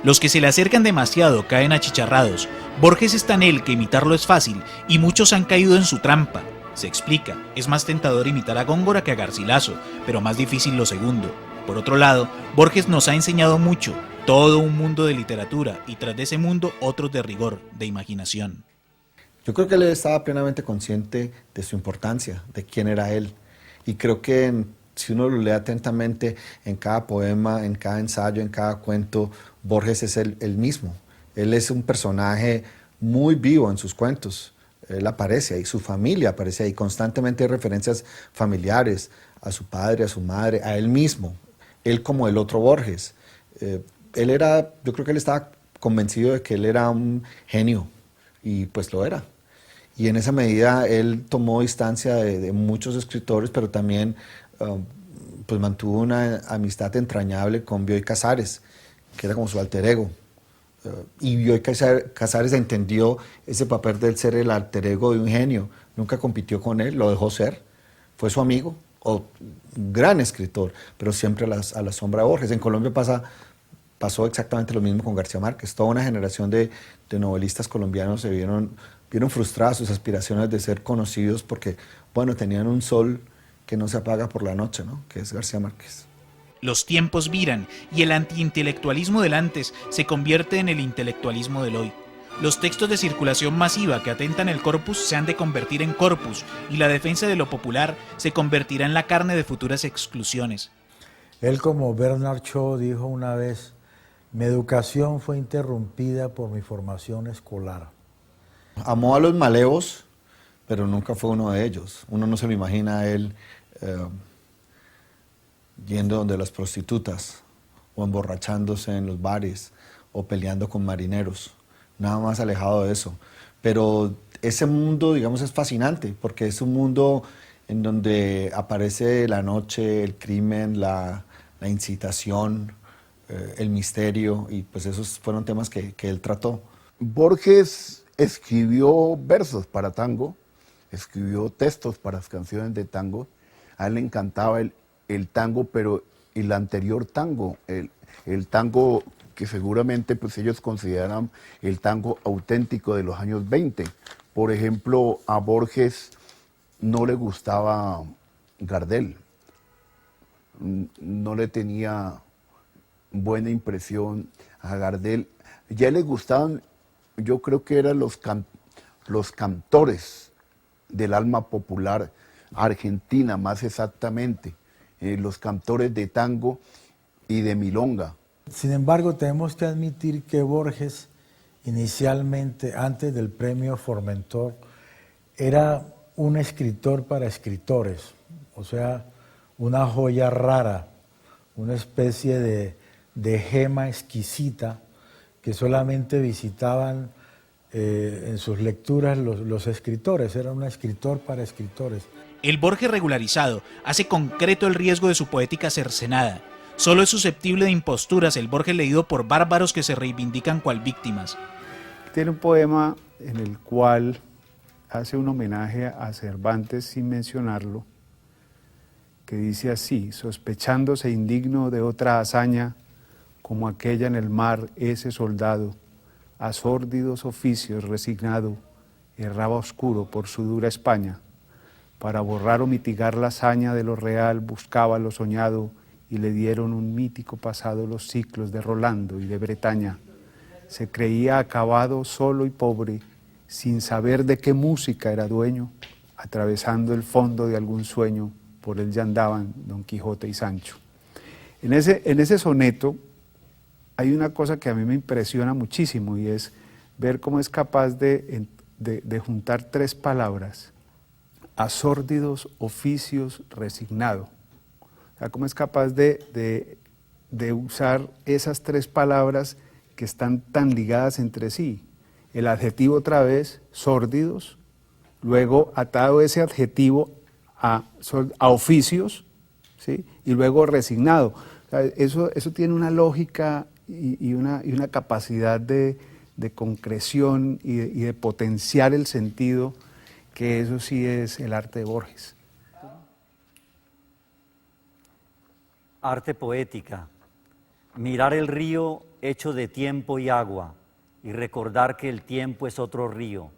Los que se le acercan demasiado caen achicharrados. Borges es tan él que imitarlo es fácil y muchos han caído en su trampa. Se explica, es más tentador imitar a Góngora que a Garcilaso, pero más difícil lo segundo. Por otro lado, Borges nos ha enseñado mucho, todo un mundo de literatura y tras de ese mundo otros de rigor, de imaginación. Yo creo que él estaba plenamente consciente de su importancia, de quién era él. Y creo que si uno lo lee atentamente, en cada poema, en cada ensayo, en cada cuento, Borges es el mismo. Él es un personaje muy vivo en sus cuentos. Él aparece ahí, su familia aparece ahí, constantemente hay referencias familiares, a su padre, a su madre, a él mismo. Él como el otro Borges. Yo creo que él estaba convencido de que él era un genio, y pues lo era. Y en esa medida él tomó distancia de muchos escritores, pero también pues mantuvo una amistad entrañable con Bioy Casares, que era como su alter ego. Y Bioy Casares entendió ese papel de ser el alter ego de un genio. Nunca compitió con él, lo dejó ser. Fue su amigo, un gran escritor, pero siempre a la sombra de Borges. En Colombia pasó exactamente lo mismo con García Márquez. Toda una generación de novelistas colombianos se vieron frustradas sus aspiraciones de ser conocidos porque, bueno, tenían un sol que no se apaga por la noche, ¿no? Que es García Márquez. Los tiempos viran y el antiintelectualismo del antes se convierte en el intelectualismo del hoy. Los textos de circulación masiva que atentan el corpus se han de convertir en corpus y la defensa de lo popular se convertirá en la carne de futuras exclusiones. Él, como Bernard Shaw dijo una vez, mi educación fue interrumpida por mi formación escolar. Amó a los malevos, pero nunca fue uno de ellos. Uno no se lo imagina a él yendo donde las prostitutas, o emborrachándose en los bares, o peleando con marineros. Nada más alejado de eso. Pero ese mundo, digamos, es fascinante, porque es un mundo en donde aparece la noche, el crimen, la incitación, el misterio, y pues esos fueron temas que él trató. Borges escribió versos para tango, escribió textos para las canciones de tango. A él le encantaba el tango, pero el anterior tango, el tango que seguramente pues ellos consideran el tango auténtico de los años 20. Por ejemplo, a Borges no le gustaba Gardel, no le tenía buena impresión a Gardel. Ya le gustaban, yo creo que eran los cantores del alma popular argentina, más exactamente, los cantores de tango y de milonga. Sin embargo, tenemos que admitir que Borges, inicialmente, antes del premio Formentor, era un escritor para escritores, o sea, una joya rara, una especie de gema exquisita que solamente visitaban en sus lecturas los escritores. Era un escritor para escritores. El Borges regularizado hace concreto el riesgo de su poética cercenada. Solo es susceptible de imposturas el Borges leído por bárbaros que se reivindican cual víctimas. Tiene un poema en el cual hace un homenaje a Cervantes sin mencionarlo, que dice así: sospechándose indigno de otra hazaña, como aquella en el mar, ese soldado, a sórdidos oficios resignado, erraba oscuro por su dura España. Para borrar o mitigar la hazaña de lo real buscaba lo soñado, y le dieron un mítico pasado los ciclos de Rolando y de Bretaña. Se creía acabado, solo y pobre, sin saber de qué música era dueño, atravesando el fondo de algún sueño, por él ya andaban Don Quijote y Sancho. En ese soneto hay una cosa que a mí me impresiona muchísimo, y es ver cómo es capaz de de juntar tres palabras: a sórdidos oficios resignado. O sea, ¿cómo es capaz de usar esas tres palabras que están tan ligadas entre sí? El adjetivo otra vez, sórdidos, luego atado ese adjetivo a oficios, ¿sí? Y luego resignado. O sea, eso tiene una lógica y una capacidad de concreción y de potenciar el sentido, que eso sí es el arte de Borges. Arte poética. Mirar el río hecho de tiempo y agua y recordar que el tiempo es otro río.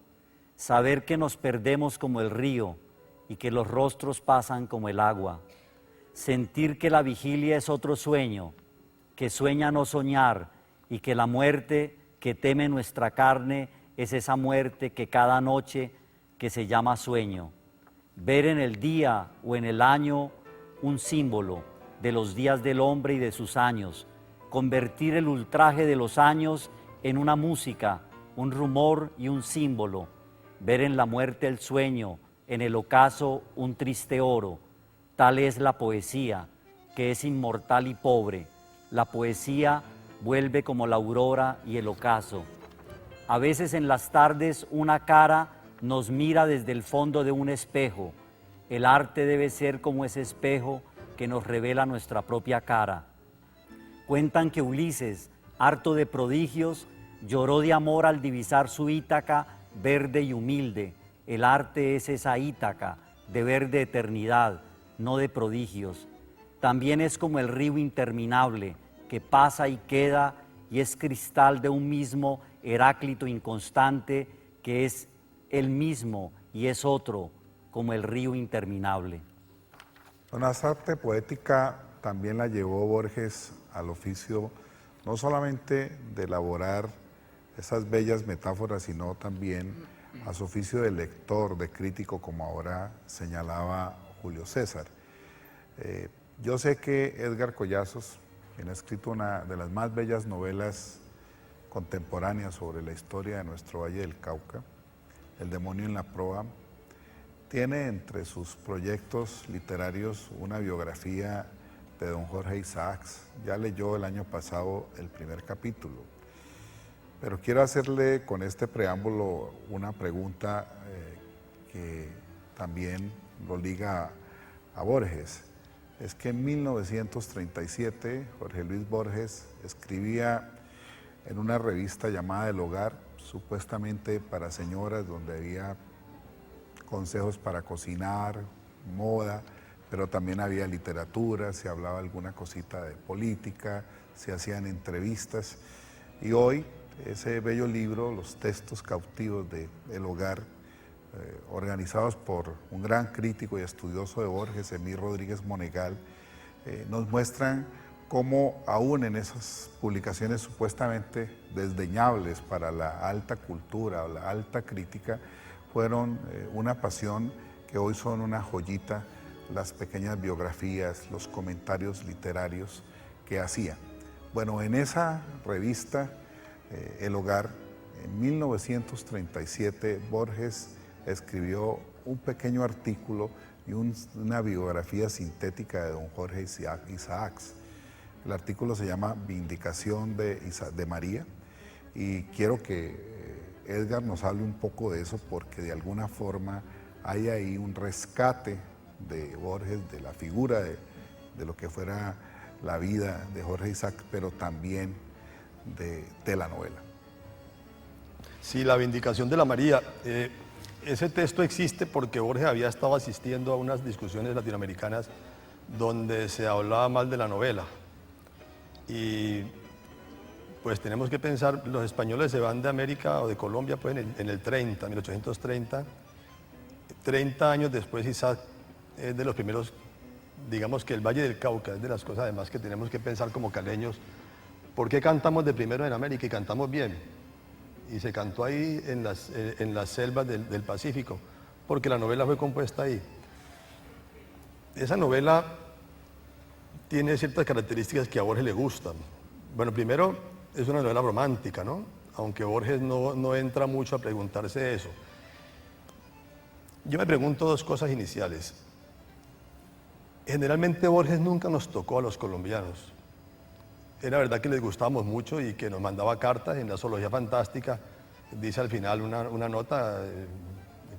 Saber que nos perdemos como el río y que los rostros pasan como el agua. Sentir que la vigilia es otro sueño, que sueña no soñar y que la muerte que teme nuestra carne es esa muerte que cada noche que se llama sueño. Ver en el día o en el año un símbolo de los días del hombre y de sus años, convertir el ultraje de los años en una música, un rumor y un símbolo, ver en la muerte el sueño, en el ocaso un triste oro. Tal es la poesía, que es inmortal y pobre. La poesía vuelve como la aurora y el ocaso. A veces en las tardes una cara nos mira desde el fondo de un espejo. El arte debe ser como ese espejo que nos revela nuestra propia cara. Cuentan que Ulises, harto de prodigios, lloró de amor al divisar su Ítaca verde y humilde. El arte es esa Ítaca de verde eternidad, no de prodigios. También es como el río interminable que pasa y queda y es cristal de un mismo Heráclito inconstante que es el mismo y es otro, como el río interminable. Una arte poética también la llevó Borges al oficio no solamente de elaborar esas bellas metáforas, sino también a su oficio de lector, de crítico, como ahora señalaba Julio César. Yo sé que Edgar Collazos, quien ha escrito una de las más bellas novelas contemporáneas sobre la historia de nuestro Valle del Cauca, El demonio en la proa, tiene entre sus proyectos literarios una biografía de don Jorge Isaacs. Ya leyó el año pasado el primer capítulo. Pero quiero hacerle con este preámbulo una pregunta que también lo liga a Borges. Es que en 1937 Jorge Luis Borges escribía en una revista llamada El Hogar, supuestamente para señoras, donde había consejos para cocinar, moda, pero también había literatura, se hablaba alguna cosita de política, se hacían entrevistas. Y hoy ese bello libro, Los textos cautivos de El Hogar, organizados por un gran crítico y estudioso de Borges, Emir Rodríguez Monegal, nos muestran cómo aún en esas publicaciones supuestamente desdeñables para la alta cultura o la alta crítica, fueron una pasión que hoy son una joyita, las pequeñas biografías, los comentarios literarios que hacían. Bueno, en esa revista, El Hogar, en 1937, Borges escribió un pequeño artículo y una biografía sintética de don Jorge Isaacs. El artículo se llama Vindicación de María, y quiero que Edgar nos hable un poco de eso, porque de alguna forma hay ahí un rescate de Borges, de la figura de lo que fuera la vida de Jorge Isaacs, pero también de la novela. Sí, la Vindicación de la María. Ese texto existe porque Borges había estado asistiendo a unas discusiones latinoamericanas donde se hablaba mal de la novela. Y pues tenemos que pensar, los españoles se van de América o de Colombia pues en el 30, 1830. 30 años después Isaac es de los primeros, digamos que el Valle del Cauca es de las cosas además que tenemos que pensar como caleños. ¿Por qué cantamos de primero en América y cantamos bien? Y se cantó ahí en las selvas del Pacífico, porque la novela fue compuesta ahí. Esa novela tiene ciertas características que a Borges le gustan. Bueno, primero es una novela romántica, ¿no? aunque Borges no entra mucho a preguntarse eso. Yo me pregunto dos cosas iniciales. Generalmente Borges nunca nos tocó a los colombianos. Era verdad que les gustábamos mucho y que nos mandaba cartas en la Zoología Fantástica. Dice al final una nota,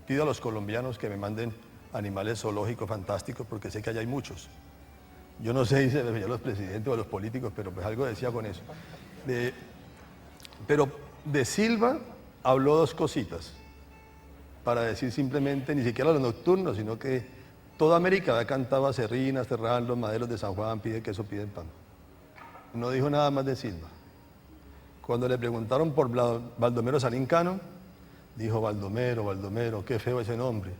pido a los colombianos que me manden animales zoológicos fantásticos porque sé que allá hay muchos. Yo no sé si se refería a los presidentes o a los políticos, pero pues algo decía con eso. Pero de Silva habló dos cositas, para decir simplemente, ni siquiera los nocturnos, sino que toda América había cantado a Serrina, Serrán, los maderos de San Juan, pide queso, piden pan. No dijo nada más de Silva. Cuando le preguntaron por Baldomero Salincano, dijo Baldomero, Baldomero, qué feo ese nombre.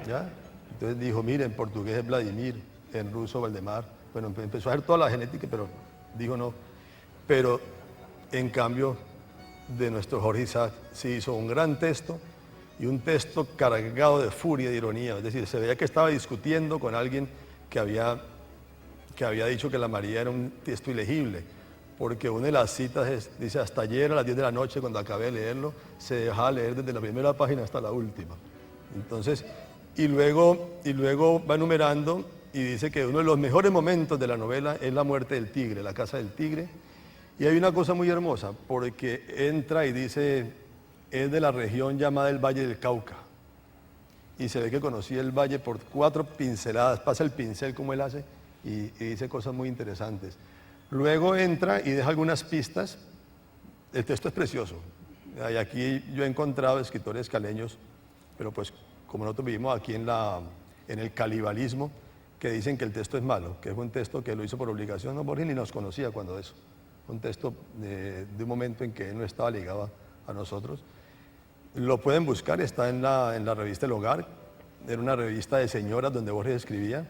¿Ya? Entonces dijo, mire, en portugués es Vladimir, en ruso Valdemar. Bueno, empezó a ver toda la genética, pero dijo no. Pero en cambio, de nuestro Jorge Isaac sí hizo un gran texto y un texto cargado de furia, de ironía. Es decir, se veía que estaba discutiendo con alguien que había dicho que la María era un texto ilegible, porque una de las citas dice, hasta ayer a las 10 de la noche, cuando acabé de leerlo, se dejaba leer desde la primera página hasta la última. Entonces, y luego va enumerando y dice que uno de los mejores momentos de la novela es la muerte del tigre, la casa del tigre. Y hay una cosa muy hermosa, porque entra y dice, es de la región llamada el Valle del Cauca. Y se ve que conocía el valle por 4 pinceladas, pasa el pincel como él hace y dice cosas muy interesantes. Luego entra y deja algunas pistas. El texto es precioso. Y aquí yo he encontrado escritores caleños, pero pues como nosotros vivimos aquí en el calibalismo, que dicen que el texto es malo, que es un texto que lo hizo por obligación. No, Borges ni nos conocía cuando eso. Un texto de un momento en que él no estaba ligado a nosotros. Lo pueden buscar, está en la revista El Hogar, era una revista de señoras donde Borges escribía.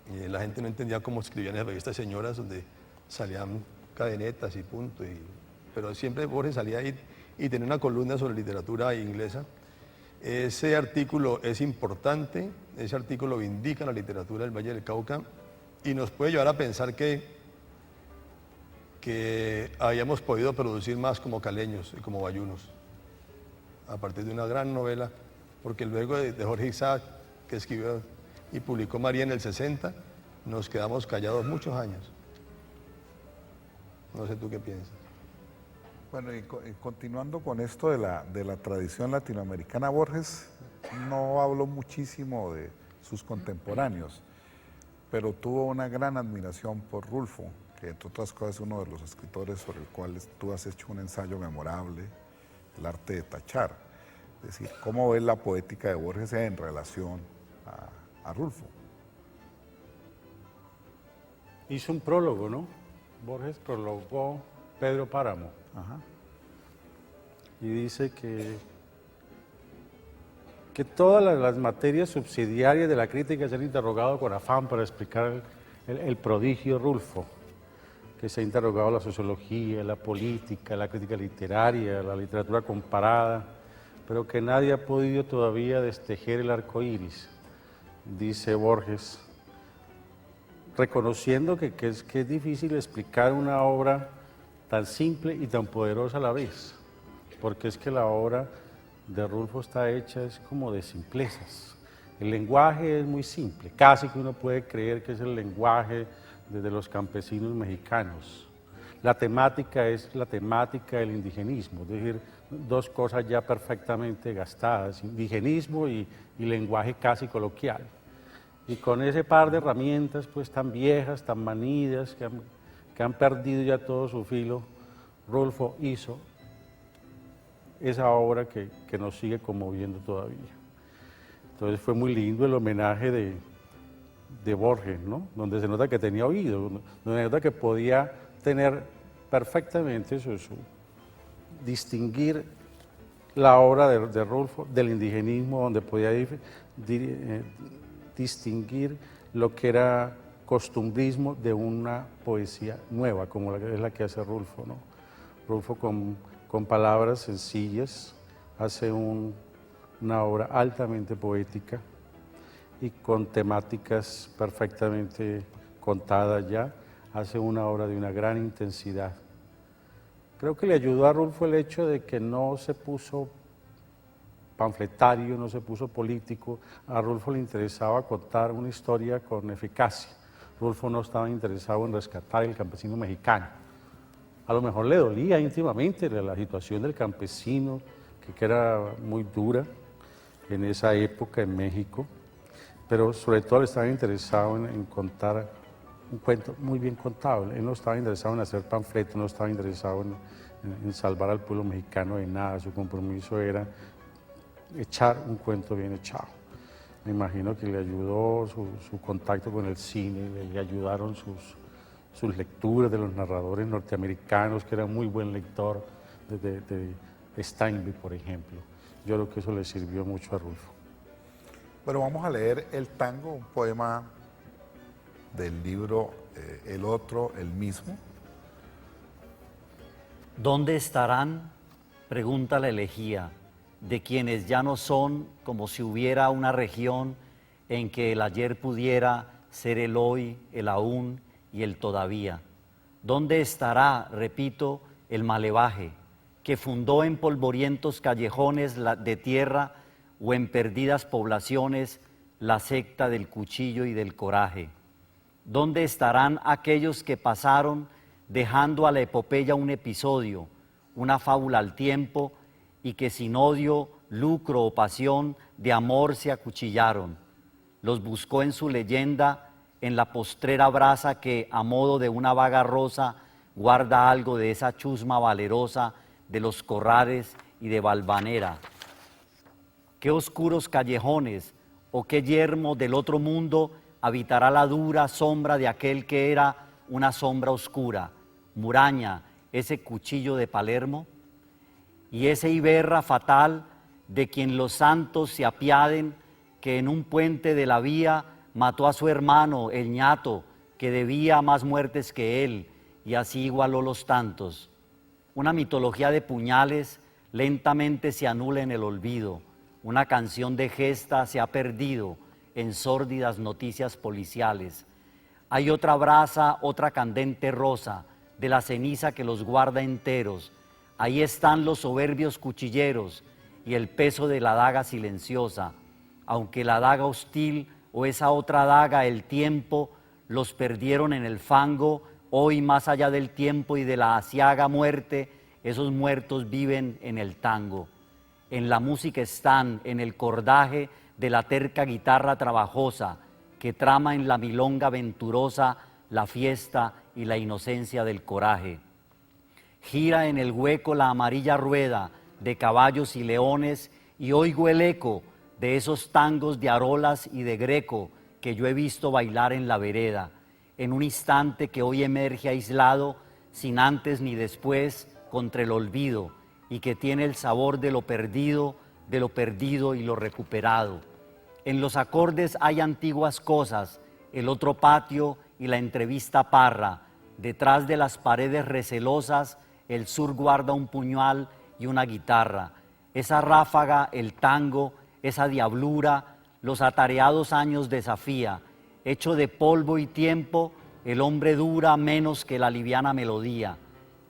Y la gente no entendía cómo escribían en las revistas de señoras donde salían cadenetas y punto. Pero siempre Borges salía ahí y tenía una columna sobre literatura inglesa. Ese artículo es importante, ese artículo indica la literatura del Valle del Cauca y nos puede llevar a pensar que habíamos podido producir más como caleños y como bayunos, a partir de una gran novela, porque luego de Jorge Isaac, que escribió y publicó María en el 60, nos quedamos callados muchos años. No sé tú qué piensas. Bueno, y continuando con esto de la tradición latinoamericana, Borges no habló muchísimo de sus contemporáneos, pero tuvo una gran admiración por Rulfo, que entre otras cosas es uno de los escritores sobre el cual tú has hecho un ensayo memorable, El arte de tachar. Es decir, ¿cómo ves la poética de Borges en relación a Rulfo? Hizo un prólogo, ¿no? Borges prologó Pedro Páramo. Ajá. Y dice que todas las materias subsidiarias de la crítica se han interrogado con afán para explicar el prodigio Rulfo, que se ha interrogado la sociología, la política, la crítica literaria, la literatura comparada, pero que nadie ha podido todavía destejer el arco iris, dice Borges, reconociendo que es difícil explicar una obra tan simple y tan poderosa a la vez, porque es que la obra de Rulfo está hecha es como de simplezas. El lenguaje es muy simple, casi que uno puede creer que es el lenguaje de los campesinos mexicanos. La temática es la temática del indigenismo, es decir, dos cosas ya perfectamente gastadas, indigenismo y lenguaje casi coloquial. Y con ese par de herramientas pues tan viejas, tan manidas, que han perdido ya todo su filo, Rulfo hizo esa obra que nos sigue conmoviendo todavía. Entonces fue muy lindo el homenaje de Borges, ¿no? Donde se nota que tenía oído, donde se nota que podía tener perfectamente distinguir la obra de Rulfo del indigenismo, donde podía distinguir lo que era costumbrismo de una poesía nueva, como es la que hace Rulfo, ¿no? Rulfo con palabras sencillas hace una obra altamente poética y con temáticas perfectamente contadas ya, hace una obra de una gran intensidad Creo que le ayudó a Rulfo el hecho de que no se puso panfletario, no se puso político. A Rulfo le interesaba contar una historia con eficacia. Rulfo no estaba interesado en rescatar el campesino mexicano. A lo mejor le dolía íntimamente la situación del campesino, que era muy dura en esa época en México, pero sobre todo le estaba interesado en contar un cuento muy bien contado. Él no estaba interesado en hacer panfletos, no estaba interesado en salvar al pueblo mexicano de nada. Su compromiso era echar un cuento bien echado. Me imagino que le ayudó su contacto con el cine, le ayudaron sus lecturas de los narradores norteamericanos, que era muy buen lector de Steinbeck, por ejemplo. Yo creo que eso le sirvió mucho a Rulfo. Bueno, vamos a leer El Tango, un poema del libro El Otro, el Mismo. ¿Dónde estarán? Pregunta la elegía, de quienes ya no son, como si hubiera una región en que el ayer pudiera ser el hoy, el aún y el todavía. ¿Dónde estará, repito, el malevaje, que fundó en polvorientos callejones de tierra o en perdidas poblaciones la secta del cuchillo y del coraje? ¿Dónde estarán aquellos que pasaron dejando a la epopeya un episodio, una fábula al tiempo, y que sin odio, lucro o pasión de amor se acuchillaron? Los buscó en su leyenda, en la postrera brasa que, a modo de una vaga rosa, guarda algo de esa chusma valerosa de los corrales y de Valvanera. ¿Qué oscuros callejones o qué yermo del otro mundo habitará la dura sombra de aquel que era una sombra oscura? Muraña, ese cuchillo de Palermo, y ese Iberra fatal de quien los santos se apiaden, que en un puente de la vía mató a su hermano, el ñato, que debía más muertes que él, y así igualó los tantos. Una mitología de puñales lentamente se anula en el olvido, una canción de gesta se ha perdido en sórdidas noticias policiales. Hay otra brasa, otra candente rosa, de la ceniza que los guarda enteros. Ahí están los soberbios cuchilleros y el peso de la daga silenciosa, aunque la daga hostil o esa otra daga, el tiempo, los perdieron en el fango. Hoy, más allá del tiempo y de la aciaga muerte, esos muertos viven en el tango. En la música están, en el cordaje de la terca guitarra trabajosa, que trama en la milonga venturosa la fiesta y la inocencia del coraje. Gira en el hueco la amarilla rueda de caballos y leones, y oigo el eco de esos tangos de Arolas y de Greco que yo he visto bailar en la vereda, en un instante que hoy emerge aislado, sin antes ni después, contra el olvido, y que tiene el sabor de lo perdido y lo recuperado. En los acordes hay antiguas cosas, el otro patio y la entrevista parra. Detrás de las paredes recelosas, el sur guarda un puñal y una guitarra. Esa ráfaga, el tango, esa diablura, los atareados años desafía. Hecho de polvo y tiempo, el hombre dura menos que la liviana melodía,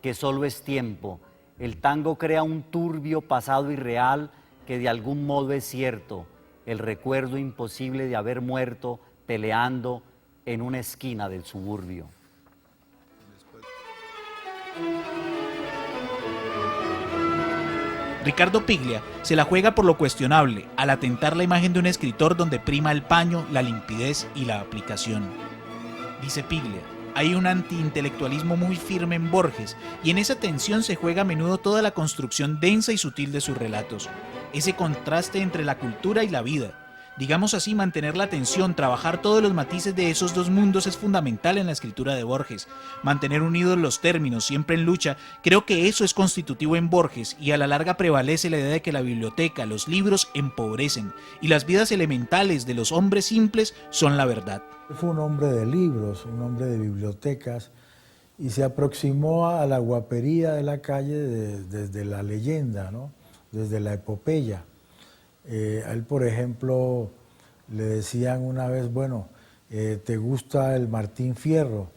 que solo es tiempo. El tango crea un turbio pasado irreal que de algún modo es cierto, el recuerdo imposible de haber muerto peleando en una esquina del suburbio. Ricardo Piglia se la juega por lo cuestionable al atentar la imagen de un escritor donde prima el paño, la limpidez y la aplicación. Dice Piglia, hay un antiintelectualismo muy firme en Borges y en esa tensión se juega a menudo toda la construcción densa y sutil de sus relatos, ese contraste entre la cultura y la vida. Digamos así, mantener la tensión, trabajar todos los matices de esos dos mundos es fundamental en la escritura de Borges. Mantener unidos los términos, siempre en lucha, creo que eso es constitutivo en Borges y a la larga prevalece la idea de que la biblioteca, los libros empobrecen y las vidas elementales de los hombres simples son la verdad. Fue un hombre de libros, un hombre de bibliotecas y se aproximó a la guapería de la calle desde la leyenda, ¿no? Desde la epopeya. A él, por ejemplo, le decían una vez, bueno, ¿te gusta el Martín Fierro?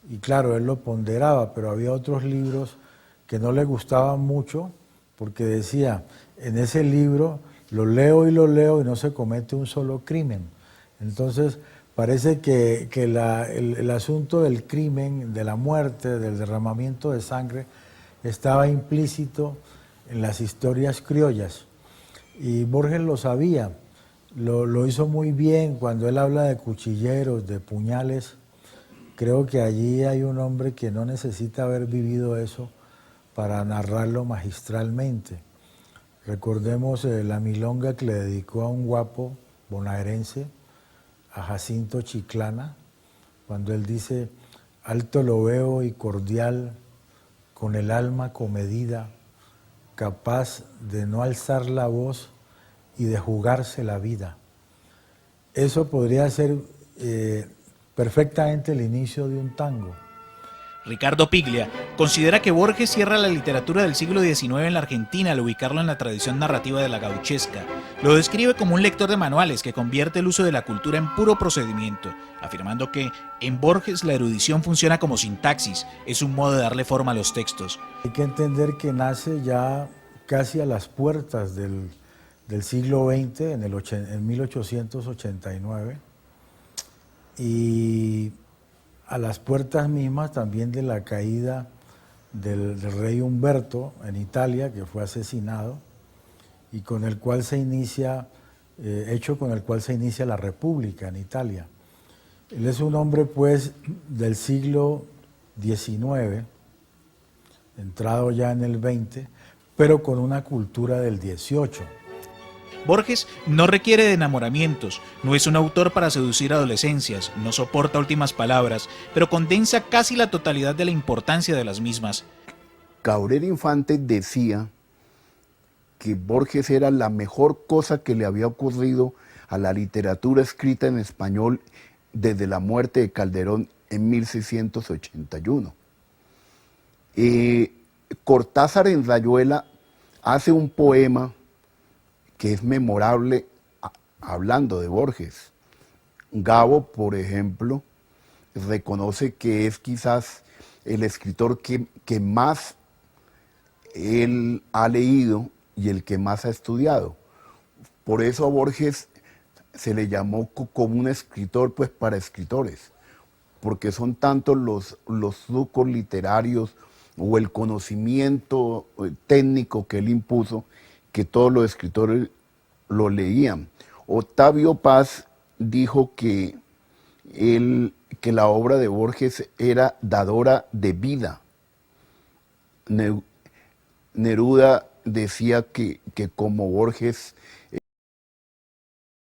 Y claro, él lo ponderaba, pero había otros libros que no le gustaban mucho, porque decía, en ese libro lo leo y no se comete un solo crimen. Entonces, parece que el asunto del crimen, de la muerte, del derramamiento de sangre, estaba implícito en las historias criollas. Y Borges lo sabía, lo hizo muy bien cuando él habla de cuchilleros, de puñales. Creo que allí hay un hombre que no necesita haber vivido eso para narrarlo magistralmente. Recordemos la milonga que le dedicó a un guapo bonaerense, a Jacinto Chiclana, cuando él dice: alto lo veo y cordial, con el alma comedida, capaz de no alzar la voz y de jugarse la vida. Eso podría ser perfectamente el inicio de un tango. Ricardo Piglia considera que Borges cierra la literatura del siglo XIX en la Argentina al ubicarlo en la tradición narrativa de la gauchesca. Lo describe como un lector de manuales que convierte el uso de la cultura en puro procedimiento, afirmando que en Borges la erudición funciona como sintaxis, es un modo de darle forma a los textos. Hay que entender que nace ya casi a las puertas del siglo XX, en 1889, y a las puertas mismas también de la caída del rey Humberto en Italia, que fue asesinado, y con el cual se inicia, hecho con el cual se inicia la República en Italia. Él es un hombre, pues, del siglo XIX, entrado ya en el XX, pero con una cultura del XVIII. Borges no requiere de enamoramientos, no es un autor para seducir adolescencias, no soporta últimas palabras, pero condensa casi la totalidad de la importancia de las mismas. Cabrera Infante decía que Borges era la mejor cosa que le había ocurrido a la literatura escrita en español desde la muerte de Calderón en 1681. Cortázar en Rayuela hace un poema que es memorable hablando de Borges. Gabo, por ejemplo, reconoce que es quizás el escritor que más él ha leído y el que más ha estudiado. Por eso a Borges se le llamó como un escritor, pues, para escritores, porque son tantos los trucos literarios o el conocimiento técnico que él impuso, que todos los escritores lo leían. Octavio Paz dijo que la obra de Borges era dadora de vida. Neruda decía que como Borges